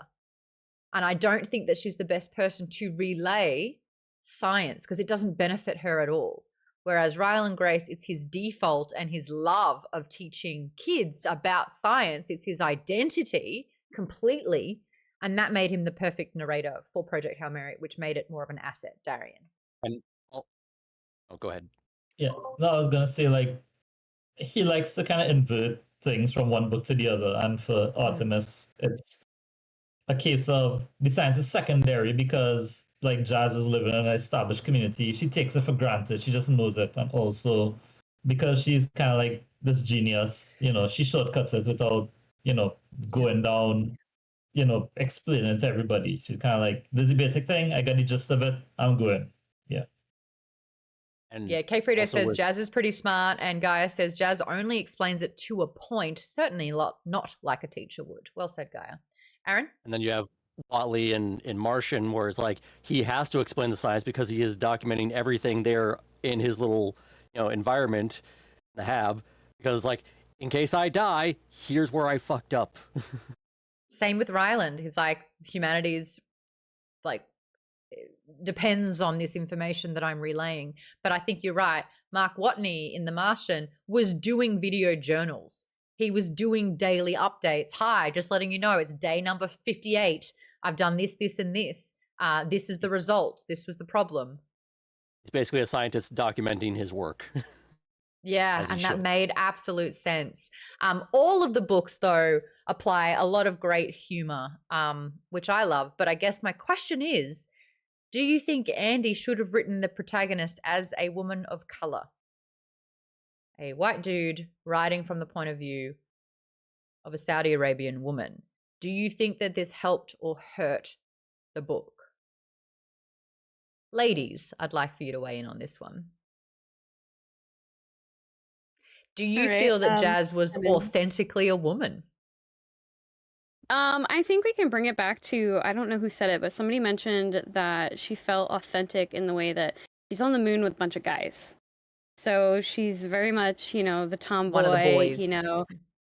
And I don't think that she's the best person to relay science because it doesn't benefit her at all. Whereas Ryland Grace, it's his default and his love of teaching kids about science. It's his identity completely. And that made him the perfect narrator for Project Hail Mary, which made it more of an asset. Darian. And go ahead. Yeah, no, I was gonna say like he likes to kind of invert things from one book to the other, and for Artemis, it's a case of the science is secondary because like Jazz is living in an established community. She takes it for granted. She just knows it, and also because she's kind of like this genius, she shortcuts it without going down, explaining it to everybody. She's kind of like, this is the basic thing. I got the gist of it. I'm going. Yeah. And yeah, K. Frito says with... Jazz is pretty smart, and Gaia says Jazz only explains it to a point, certainly not like a teacher would. Well said, Gaia. Aaron? And then you have Watley in Martian, where it's like he has to explain the science because he is documenting everything there in his little environment, the Hab, because like, in case I die, here's where I fucked up. Same with Ryland. He's like, humanity's like depends on this information that I'm relaying. But I think you're right. Mark Watney in The Martian was doing video journals. He was doing daily updates. Hi, just letting you know, it's day number 58. I've done this, this, and this. This is the result. This was the problem. He's basically a scientist documenting his work. Yeah, and that made absolute sense. All of the books, though, apply a lot of great humor, which I love. But I guess my question is, do you think Andy should have written the protagonist as a woman of color? A white dude writing from the point of view of a Saudi Arabian woman. Do you think that this helped or hurt the book? Ladies, I'd like for you to weigh in on this one. Do you feel that Jazz was authentically a woman? I think we can bring it back to, I don't know who said it, but somebody mentioned that she felt authentic in the way that she's on the moon with a bunch of guys. So she's very much, the tomboy, one of the boys.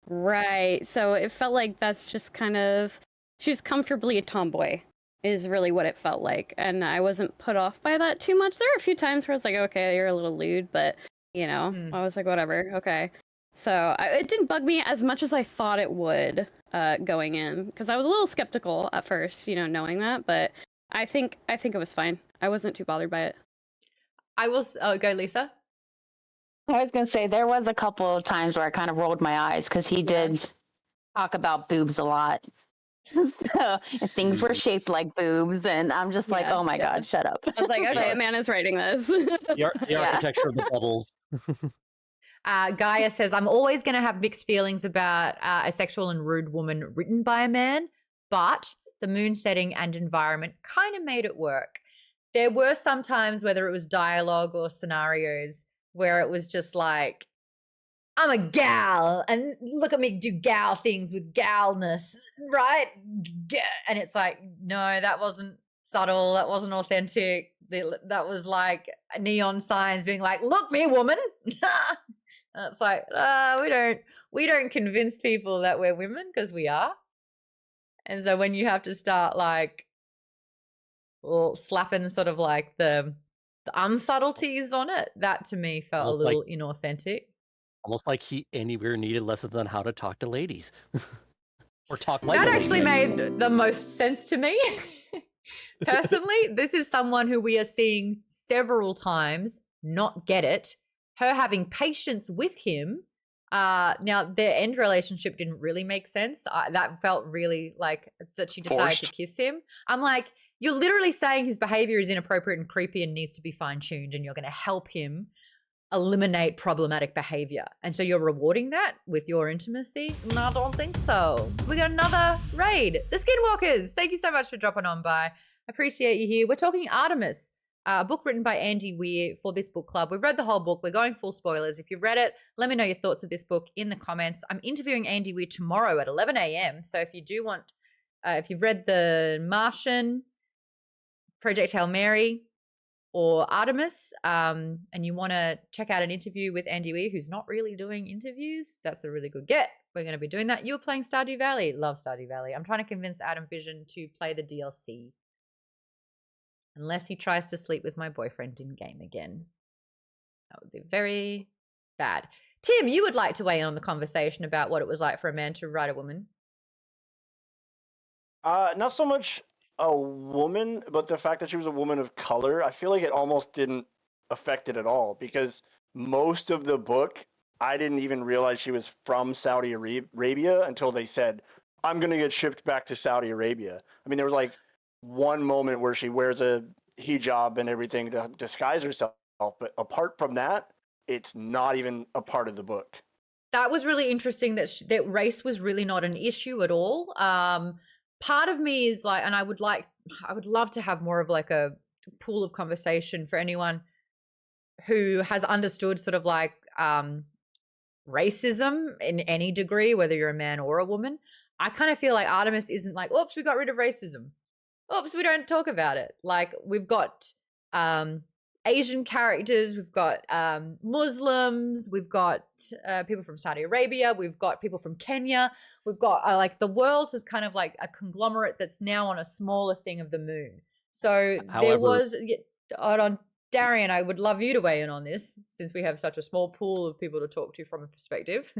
Right. So it felt like that's just kind of, she's comfortably a tomboy is really what it felt like. And I wasn't put off by that too much. There were a few times where I was like, okay, you're a little lewd, but I was like, whatever. Okay. So it didn't bug me as much as I thought it would going in, because I was a little skeptical at first, knowing that, but I think it was fine. I wasn't too bothered by it. I will go, Lisa. I was going to say there was a couple of times where I kind of rolled my eyes because he did talk about boobs a lot. So things were shaped like boobs, and I'm just like, oh my God, shut up. I was like, okay, Amanda's writing this. The architecture of the bubbles. Gaia says, I'm always going to have mixed feelings about a sexual and rude woman written by a man, but the moon setting and environment kind of made it work. There were some times, whether it was dialogue or scenarios, where it was just like, I'm a gal, and look at me do gal things with galness, right? And it's like, no, that wasn't subtle. That wasn't authentic. That was like neon signs being like, look me, woman. And it's like, we don't convince people that we're women because we are. And so when you have to start like slapping sort of like the unsubtleties on it, that to me felt a little inauthentic. Almost like he anywhere needed lessons on how to talk to ladies. Or talk like that a actually lady. made the most sense to me. Personally, this is someone who we are seeing several times not get it. Her having patience with him. Now, their end relationship didn't really make sense. That felt really like that she decided to kiss him. I'm like, you're literally saying his behavior is inappropriate and creepy and needs to be fine-tuned, and you're going to help him eliminate problematic behavior. And so you're rewarding that with your intimacy? No, I don't think so. We got another raid. The Skinwalkers. Thank you so much for dropping on by. Appreciate you here. We're talking Artemis, a book written by Andy Weir for this book club. We've read the whole book. We're going full spoilers. If you've read it, let me know your thoughts of this book in the comments. I'm interviewing Andy Weir tomorrow at 11 a.m. So if you do want, if you've read the Martian, Project Hail Mary, or Artemis, and you want to check out an interview with Andy Weir, who's not really doing interviews, that's a really good get. We're going to be doing that. You were playing Stardew Valley. Love Stardew Valley. I'm trying to convince Adam Vision to play the DLC. Unless he tries to sleep with my boyfriend in game again. That would be very bad. Tim, you would like to weigh in on the conversation about what it was like for a man to write a woman? Not so much a woman, but the fact that she was a woman of color. I feel like it almost didn't affect it at all, because most of the book, I didn't even realize she was from Saudi Arabia until they said, I'm going to get shipped back to Saudi Arabia. I mean, there was like one moment where she wears a hijab and everything to disguise herself, but apart from that, it's not even a part of the book. That was really interesting that that race was really not an issue at all. Part of me is like, and I would love to have more of like a pool of conversation for anyone who has understood sort of like racism in any degree, whether you're a man or a woman. I kind of feel like Artemis isn't like, oops, we got rid of racism. Oops, we don't talk about it. Like, we've got Asian characters, we've got Muslims, we've got people from Saudi Arabia, we've got people from Kenya, we've got like the world is kind of like a conglomerate that's now on a smaller thing of the moon. So there was, hold on, Darian, I would love you to weigh in on this, since we have such a small pool of people to talk to from a perspective.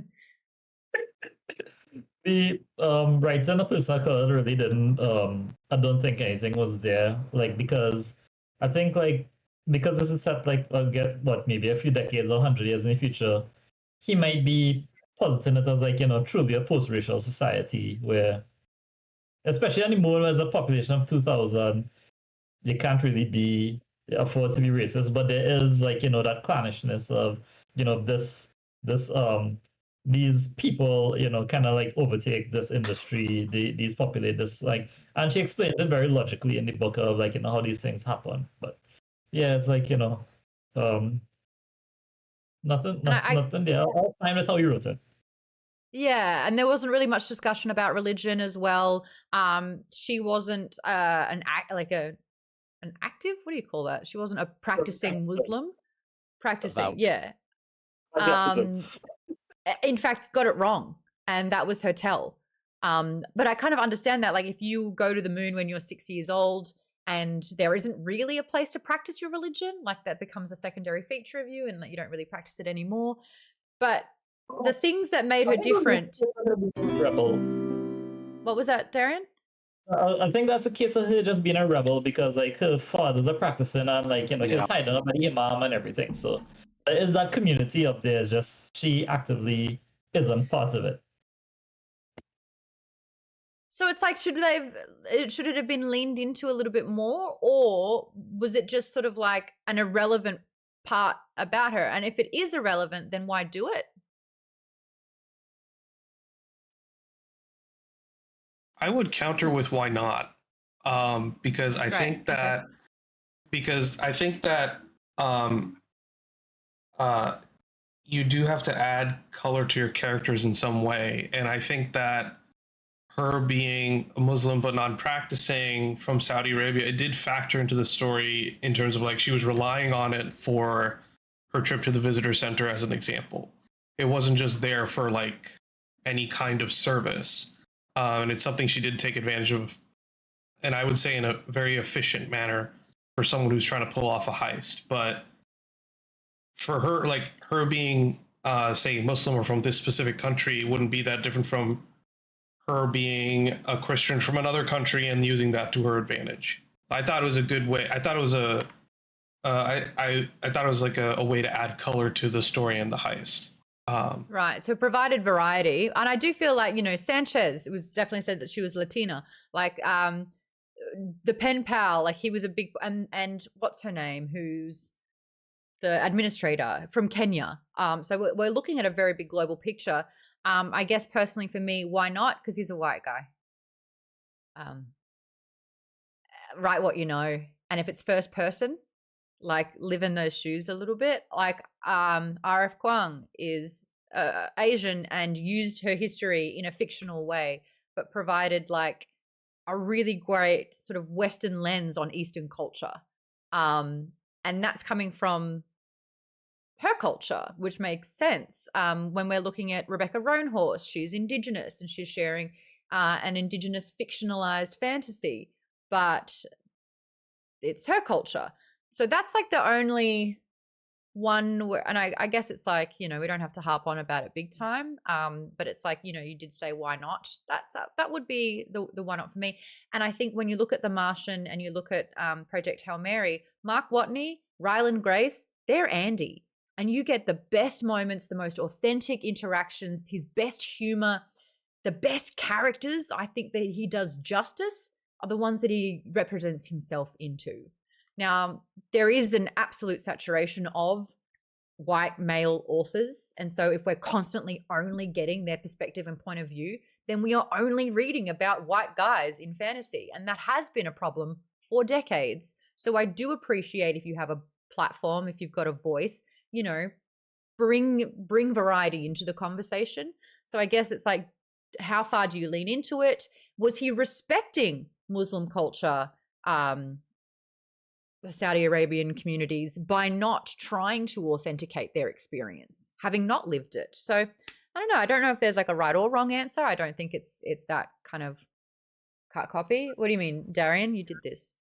The writer and the person of color really didn't. I don't think anything was there, like, because I think like because this is set like maybe a few decades or 100 years in the future, he might be positing it as like, you know, truly a post-racial society where, especially anymore as a population of 2,000, you can't really afford to be racist, but there is like, you know, that clannishness of, you know, these people, you know, kind of like overtake this industry, these populate this, like, and she explains it very logically in the book of like, you know, how these things happen. But yeah, it's like, you know, nothing there. I'll find out how you wrote it. Yeah, and there wasn't really much discussion about religion as well. She wasn't an active, what do you call that? She wasn't a practicing Muslim. Practicing, yeah. In fact, got it wrong, and that was her tell. But I kind of understand that, like, if you go to the moon when you're 6 years old and there isn't really a place to practice your religion, like that becomes a secondary feature of you and that you don't really practice it anymore. But the things that made her different. Rebel. What was that, Darian? I think that's a case of her just being a rebel because like her father's a practicing and like, you know, he's hiding up by the imam and everything. So there is that community up there. It's just she actively isn't part of it. So it's like, should it have been leaned into a little bit more, or was it just sort of like an irrelevant part about her? And if it is irrelevant, then why do it? I would counter with why not, because I think that you do have to add color to your characters in some way, and I think that her being a Muslim but non-practicing from Saudi Arabia, it did factor into the story in terms of like she was relying on it for her trip to the visitor center as an example. It wasn't just there for like any kind of service. And it's something she did take advantage of, and I would say in a very efficient manner for someone who's trying to pull off a heist. But for her, like her being, say, Muslim or from this specific country, wouldn't be that different from her being a Christian from another country and using that to her advantage. I thought it was a good way. I thought it was I thought it was like a way to add color to the story and the heist. Right. So it provided variety. And I do feel like, Sanchez, it was definitely said that she was Latina. Like the pen pal, like he was a big, and what's her name? Who's the administrator from Kenya. So we're looking at a very big global picture. I guess personally for me, why not? Because he's a white guy. Write what you know. And if it's first person, like live in those shoes a little bit. Like R.F. Kuang is Asian and used her history in a fictional way, but provided like a really great sort of Western lens on Eastern culture. And that's coming from her culture, which makes sense. When we're looking at Rebecca Roanhorse, she's Indigenous and she's sharing an Indigenous fictionalized fantasy, but it's her culture. So that's like the only one where, and I guess it's like, we don't have to harp on about it big time. But it's like, you did say, why not? That would be the one up for me. And I think when you look at The Martian and you look at Project Hail Mary, Mark Watney, Ryland Grace, they're Andy. And you get the best moments, the most authentic interactions, his best humor, the best characters. I think that he does justice are the ones that he represents himself into. Now, there is an absolute saturation of white male authors. And so if we're constantly only getting their perspective and point of view, then we are only reading about white guys in fantasy. And that has been a problem for decades. So I do appreciate if you have a platform, if you've got a voice, bring variety into the conversation. So I guess it's like, how far do you lean into it? Was he respecting Muslim culture, the Saudi Arabian communities, by not trying to authenticate their experience, having not lived it? So I don't know. I don't know if there's like a right or wrong answer. I don't think it's that kind of cut copy. What do you mean, Darian? You did this.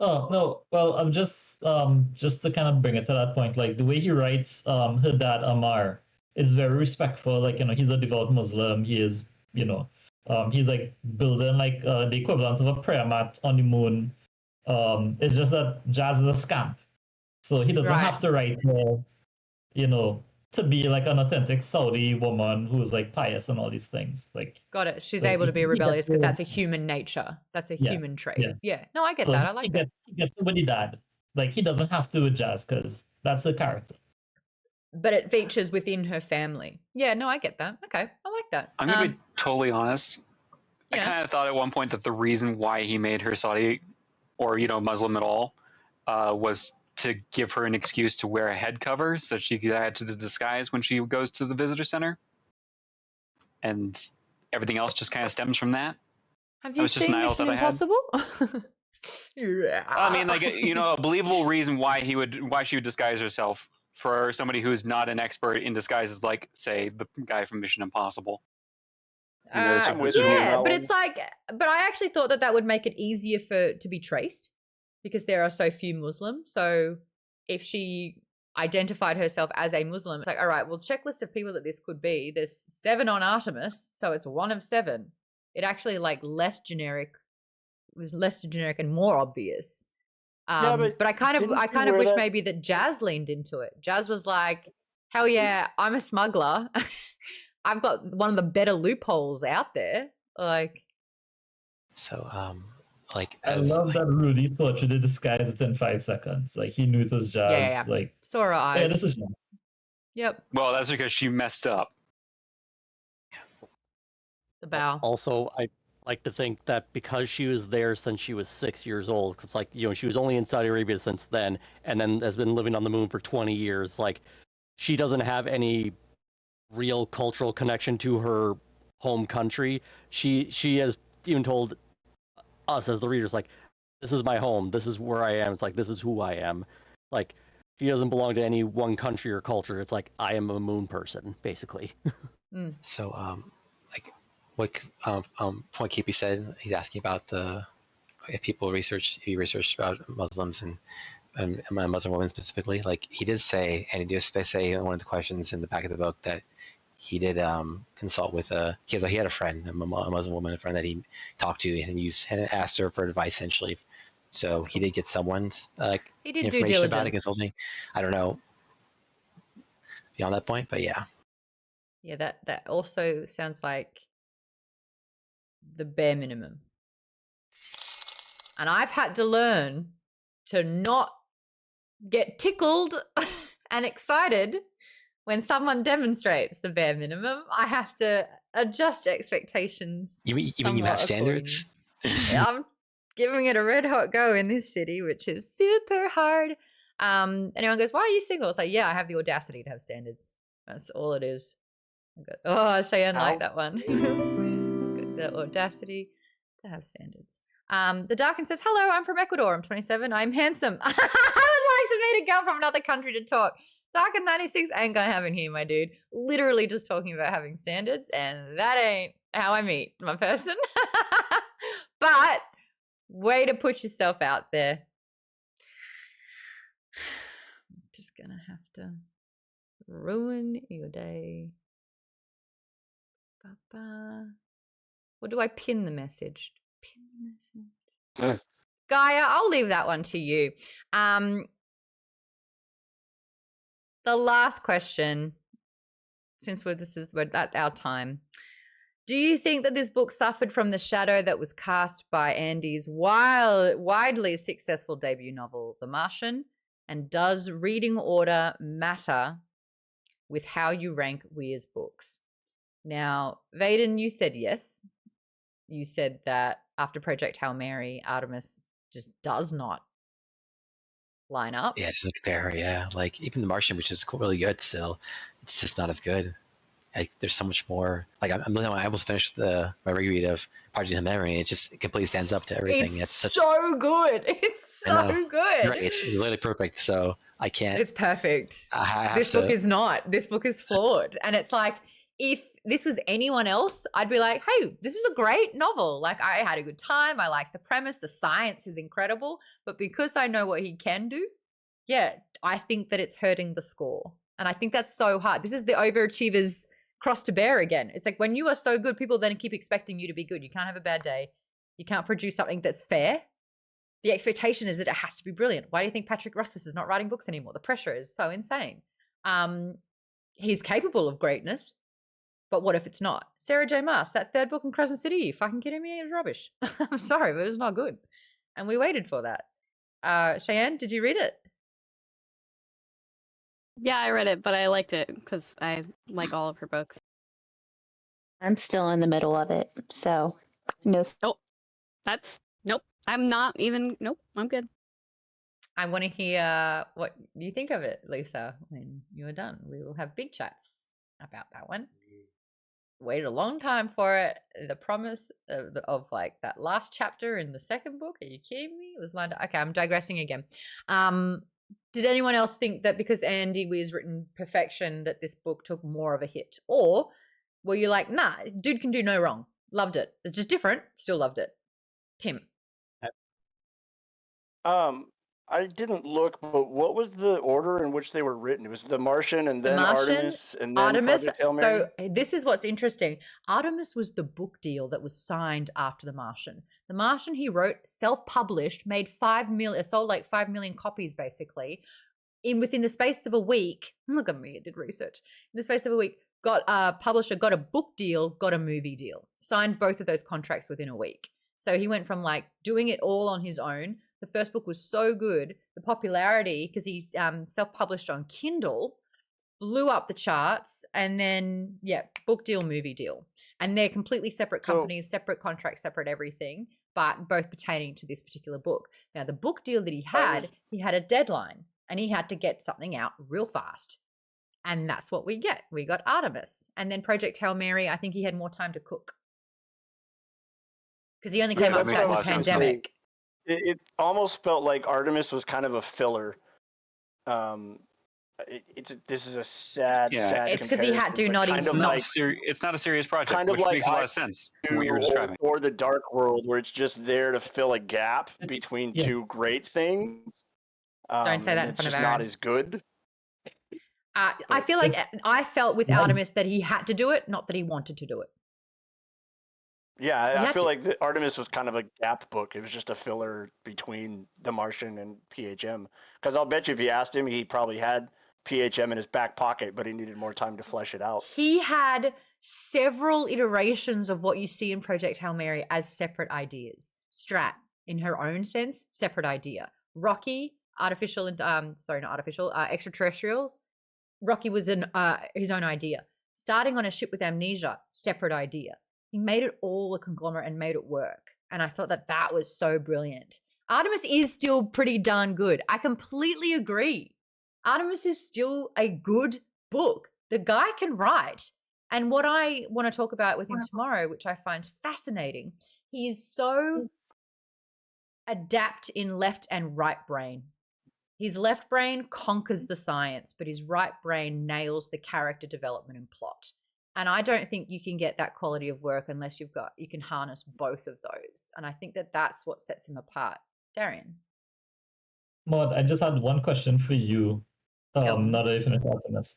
Oh no, well, I'm just to kind of bring it to that point, like the way he writes her dad Amar is very respectful. Like, he's a devout Muslim. He is, he's like building like the equivalent of a prayer mat on the moon. It's just that Jazz is a scamp, so he doesn't have to write her, to be like an authentic Saudi woman who's like pious and all these things. Like, got it. She's able to be rebellious because that's a human nature. That's a human trait. Yeah. No, I get that. I like that. He gets it with the dad. Like, he doesn't have to with Jazz because that's the character. But it features within her family. Yeah, no, I get that. Okay, I like that. I'm going to be totally honest. I kind of thought at one point that the reason why he made her Saudi or, Muslim at all was to give her an excuse to wear a head cover so that she could add to the disguise when she goes to the visitor center. And everything else just kind of stems from that. Have you seen Mission Impossible? Yeah. I mean, like, a believable reason why she would disguise herself for somebody who's not an expert in disguises, like, say, the guy from Mission Impossible. Yeah, but it's like, but I actually thought that would make it easier to be traced because there are so few Muslims. So if she identified herself as a Muslim, it's like, all right, well, checklist of people that this could be. There's 7 on Artemis, so it's 1 of 7. It actually less generic and more obvious. But I kind of wish maybe that Jazz leaned into it. Jazz was like, hell yeah, I'm a smuggler. I've got one of the better loopholes out there. Like, so, I love that Rudy thought you did disguise within 5 seconds. Like, he knew it was Jazz. Yeah. Like, saw her eyes. Yeah, this is Jazz. Yep. Well, that's because she messed up. The bow. Also, I like to think that because she was there since she was 6 years old, it's like, she was only in Saudi Arabia since then, and then has been living on the moon for 20 years. Like, she doesn't have any real cultural connection to her home country. She has even told us as the readers, like, this is my home, this is where I am, it's like, this is who I am. Like, she doesn't belong to any one country or culture. It's like, I am a moon person, basically. So, what Keepy said, he's asking about if he researched about Muslims and Muslim women specifically. Like, he did say, and he did say in one of the questions in the back of the book that he did consult with he had a friend, a Muslim woman, a friend that he talked to and asked her for advice essentially So he did get someone's He did due information about it, diligence. consulting. I don't know beyond that point, but yeah. Yeah, that also sounds like the bare minimum. And I've had to learn to not get tickled and excited when someone demonstrates the bare minimum. I have to adjust expectations. You mean you have standards? I'm giving it a red hot go in this city, which is super hard. Anyone goes, why are you single? It's like, yeah, I have the audacity to have standards. That's all it is. I go, oh, Cheyenne liked that one. The audacity to have standards. The Darkin says, hello, I'm from Ecuador. I'm 27. I'm handsome. I would like to meet a girl from another country to talk. Darkin 96 ain't gonna happen here, my dude. Literally just talking about having standards, and that ain't how I meet my person. But way to put yourself out there. I'm just gonna have to ruin your day. Ba-ba. Or do I pin the message? Pin the message. Gaia, I'll leave that one to you. The last question, since we're at our time. Do you think that this book suffered from the shadow that was cast by Andy's widely successful debut novel, The Martian? And does reading order matter with how you rank Weir's books? Now, Vaden, you said yes. You said that after Project Hail Mary, Artemis just does not line up. Yeah, it's just fair. Yeah, like even The Martian, which is really good, still, it's just not as good. Like, there's so much more. Like I almost finished my reread of Project Hail Mary, and it completely stands up to everything. It's so good. It's so good. Right, it's literally perfect. So I can't. It's perfect. I have this book is not. This book is flawed, and it's like if this was anyone else, I'd be like, hey, this is a great novel. Like, I had a good time. I like the premise. The science is incredible. But because I know what he can do, yeah, I think that it's hurting the score. And I think that's so hard. This is the overachievers cross to bear again. It's like when you are so good, people then keep expecting you to be good. You can't have a bad day. You can't produce something that's fair. The expectation is that it has to be brilliant. Why do you think Patrick Rothfuss is not writing books anymore? The pressure is so insane. He's capable of greatness. But what if it's not? Sarah J. Maas, that third book in Crescent City, you fucking kidding me? It was rubbish. I'm sorry, but it was not good. And we waited for that. Cheyenne, did you read it? Yeah, I read it, but I liked it because I like all of her books. I'm still in the middle of it, so no. Nope. Nope. I'm not even. Nope. I'm good. I want to hear what you think of it, Lisa, when you are done. We will have big chats about that one. Waited a long time for it. The promise of like that last chapter in the second book. Are you kidding me? It was lined up. Okay, I'm digressing again. Did anyone else think that because Andy Weir's written perfection that this book took more of a hit? Or were you like, nah, dude can do no wrong. Loved it. It's just different. Still loved it. Tim. I didn't look, but what was the order in which they were written? It was The Martian and then Artemis and then Project Hail Mary? So this is what's interesting. Artemis was the book deal that was signed after The Martian. The Martian he wrote, self-published, made 5 million, sold like 5 million copies basically. Within the space of a week, look at me, I did research. In the space of a week, got a publisher, got a book deal, got a movie deal. Signed both of those contracts within a week. So he went from like doing it all on his own. The first book was so good. The popularity, because he's self-published on Kindle, blew up the charts. And then, yeah, book deal, movie deal. And they're completely separate companies, separate contracts, separate everything, but both pertaining to this particular book. Now, the book deal that he had a deadline and he had to get something out real fast. And that's what we get. We got Artemis. And then Project Hail Mary, I think he had more time to cook. Because he only came up with that in the pandemic. It almost felt like Artemis was kind of a filler. This is a sad. It's because he had to not even. It's not a serious project, kind of which like makes a lot of sense. What you're describing, or the Dark World, where it's just there to fill a gap between two great things. Don't say that in front of Aaron. It's just not as good. I feel like I felt with Artemis that he had to do it, not that he wanted to do it. Yeah, I feel like the Artemis was kind of a gap book. It was just a filler between The Martian and PHM. Because I'll bet you if you asked him, he probably had PHM in his back pocket, but he needed more time to flesh it out. He had several iterations of what you see in Project Hail Mary as separate ideas. Strat, in her own sense, separate idea. Rocky, artificial and extraterrestrials. Rocky was his own idea. Starting on a ship with amnesia, separate idea. He made it all a conglomerate and made it work. And I thought that was so brilliant. Artemis is still pretty darn good. I completely agree. Artemis is still a good book. The guy can write. And what I want to talk about with him tomorrow, which I find fascinating, he is so adept in left and right brain. His left brain conquers the science, but his right brain nails the character development and plot. And I don't think you can get that quality of work unless you can harness both of those. And I think that's what sets him apart. Darian. Maude, I just had one question for you. Now that you finished Artemis.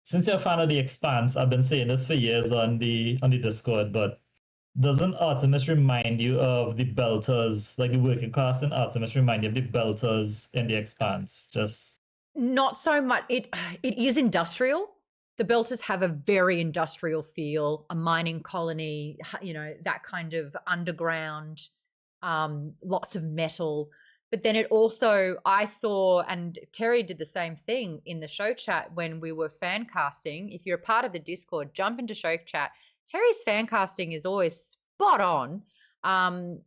Since you're a fan of The Expanse, I've been saying this for years on the Discord, but doesn't Artemis remind you of the Belters, like the working class in Artemis remind you of the Belters in The Expanse? Just not so much. It is industrial. The Belters have a very industrial feel, a mining colony, that kind of underground, lots of metal. But then it also, I saw, and Terry did the same thing in the show chat when we were fan casting. If you're a part of the Discord, jump into show chat. Terry's fan casting is always spot on. I'm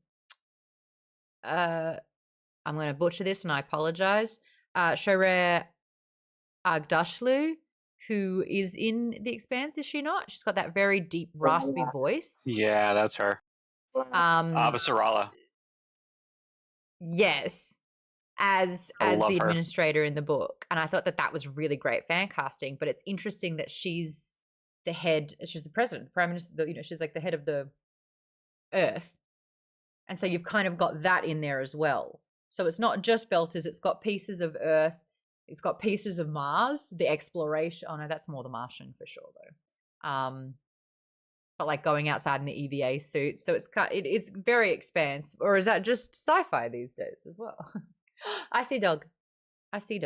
going to butcher this and I apologize. Shoreh Agdashlu, who is in The Expanse, is she not? She's got that very deep, raspy voice. Yeah, that's her. Abasarala. Yes, as the administrator in the book. And I thought that was really great fan casting, but it's interesting that she's the head, she's the president, prime minister, she's like the head of the earth. And so you've kind of got that in there as well. So it's not just Belters, it's got pieces of Earth, it's got pieces of Mars, the exploration. Oh no, that's more the Martian for sure though. But like going outside in the EVA suit. So it's very expansive. Or is that just sci-fi these days as well? I see dog. I see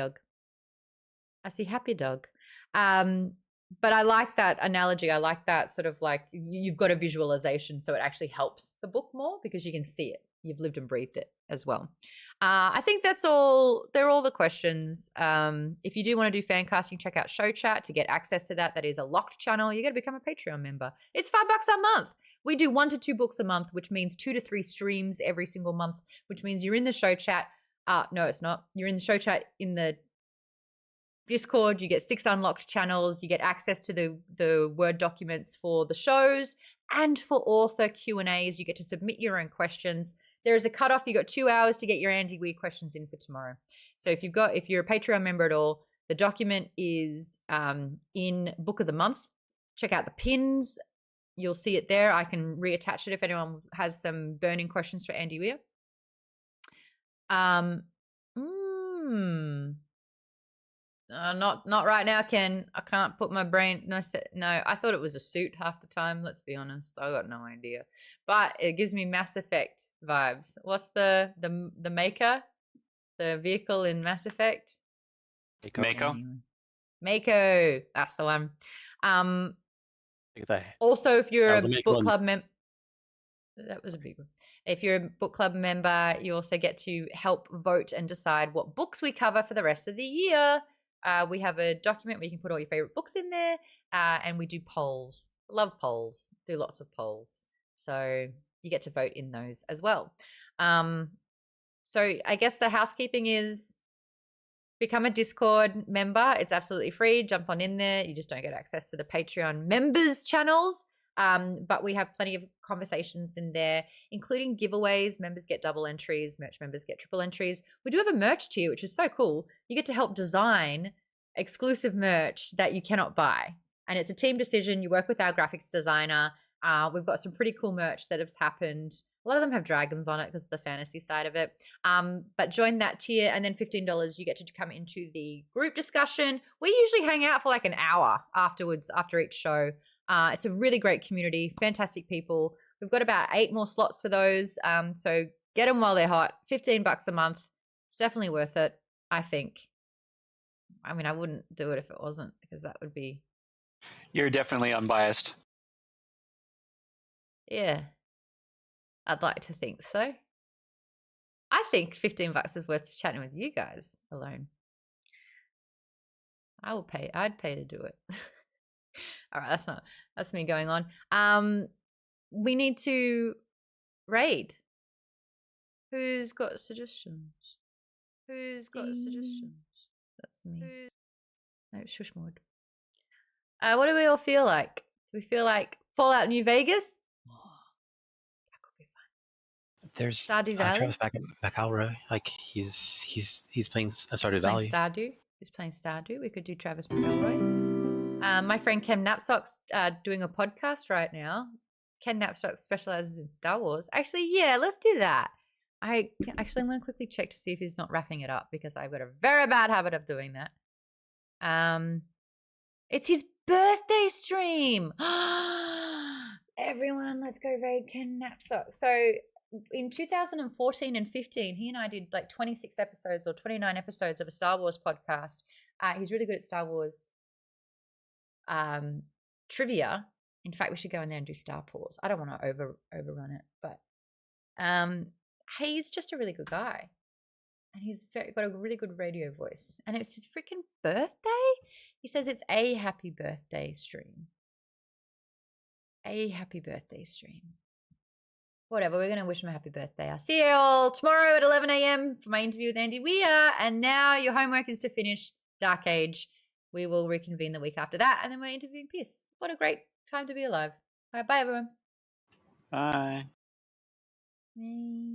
happy dog. But I like that analogy. I like that sort of like you've got a visualization, so it actually helps the book more because you can see it. You've lived and breathed it as well. I think that's all. They're all the questions. If you do want to do fan casting, check out Show Chat to get access to that. That is a locked channel. You got to become a Patreon member. It's $5 a month. We do 1 to 2 books a month, which means 2 to 3 streams every single month, which means you're in the Show Chat. No, it's not. You're in the Show Chat in the Discord. You get 6 unlocked channels. You get access to the Word documents for the shows and for author Q&As. You get to submit your own questions. There is a cutoff. You got 2 hours to get your Andy Weir questions in for tomorrow. So if you're a Patreon member at all, the document is in Book of the Month. Check out the pins. You'll see it there. I can reattach it if anyone has some burning questions for Andy Weir. Not right now, Ken. I can't put my brain. No, I thought it was a suit half the time. Let's be honest. I got no idea. But it gives me Mass Effect vibes. What's the maker? The vehicle in Mass Effect? Mako. Mako. That's the one. Also, if you're a book club member, that was a big one. If you're a book club member, you also get to help vote and decide what books we cover for the rest of the year. We have a document where you can put all your favorite books in there, and we do polls. Love polls. Do lots of polls. So you get to vote in those as well. So I guess the housekeeping is become a Discord member. It's absolutely free. Jump on in there. You just don't get access to the Patreon members channels. But we have plenty of conversations in there, including giveaways. Members get double entries. Merch members get triple entries. We do have a merch tier, which is so cool. You get to help design exclusive merch that you cannot buy. And it's a team decision. You work with our graphics designer. We've got some pretty cool merch that has happened. A lot of them have dragons on it because of the fantasy side of it. But join that tier, and then $15, you get to come into the group discussion. We usually hang out for like an hour afterwards, after each show. It's a really great community, fantastic people. We've got about 8 more slots for those. So get them while they're hot. $15 a month. It's definitely worth it, I think. I mean, I wouldn't do it if it wasn't, because that would be... You're definitely unbiased. Yeah. I'd like to think so. I think $15 is worth chatting with you guys alone. I'd pay to do it. All right, that's me going on. We need to raid. Who's got suggestions? That's me. No, shush mode. What do we all feel like? Do we feel like Fallout New Vegas? There's Stardew Valley? Travis McElroy. Like he's playing Stardew Valley. He's playing Stardew. We could do Travis McElroy. My friend Ken Knapsack's doing a podcast right now. Ken Knapsack specializes in Star Wars. Actually, yeah, let's do that. I'm going to quickly check to see if he's not wrapping it up, because I've got a very bad habit of doing that. It's his birthday stream. Everyone, let's go raid Ken Knapsack. So in 2014 and 15, he and I did like 26 episodes or 29 episodes of a Star Wars podcast. He's really good at Star Wars trivia. In fact, we should go in there and do Star Wars. I don't want to overrun it, but he's just a really good guy, and he's got a really good radio voice. And it's his freaking birthday. He says it's a happy birthday stream. A happy birthday stream. Whatever, we're going to wish him a happy birthday. I'll see you all tomorrow at 11 a.m. for my interview with Andy Weir. And now your homework is to finish Dark Age. We will reconvene the week after that, and then we're interviewing Pierce. What a great time to be alive. All right, bye, everyone. Bye.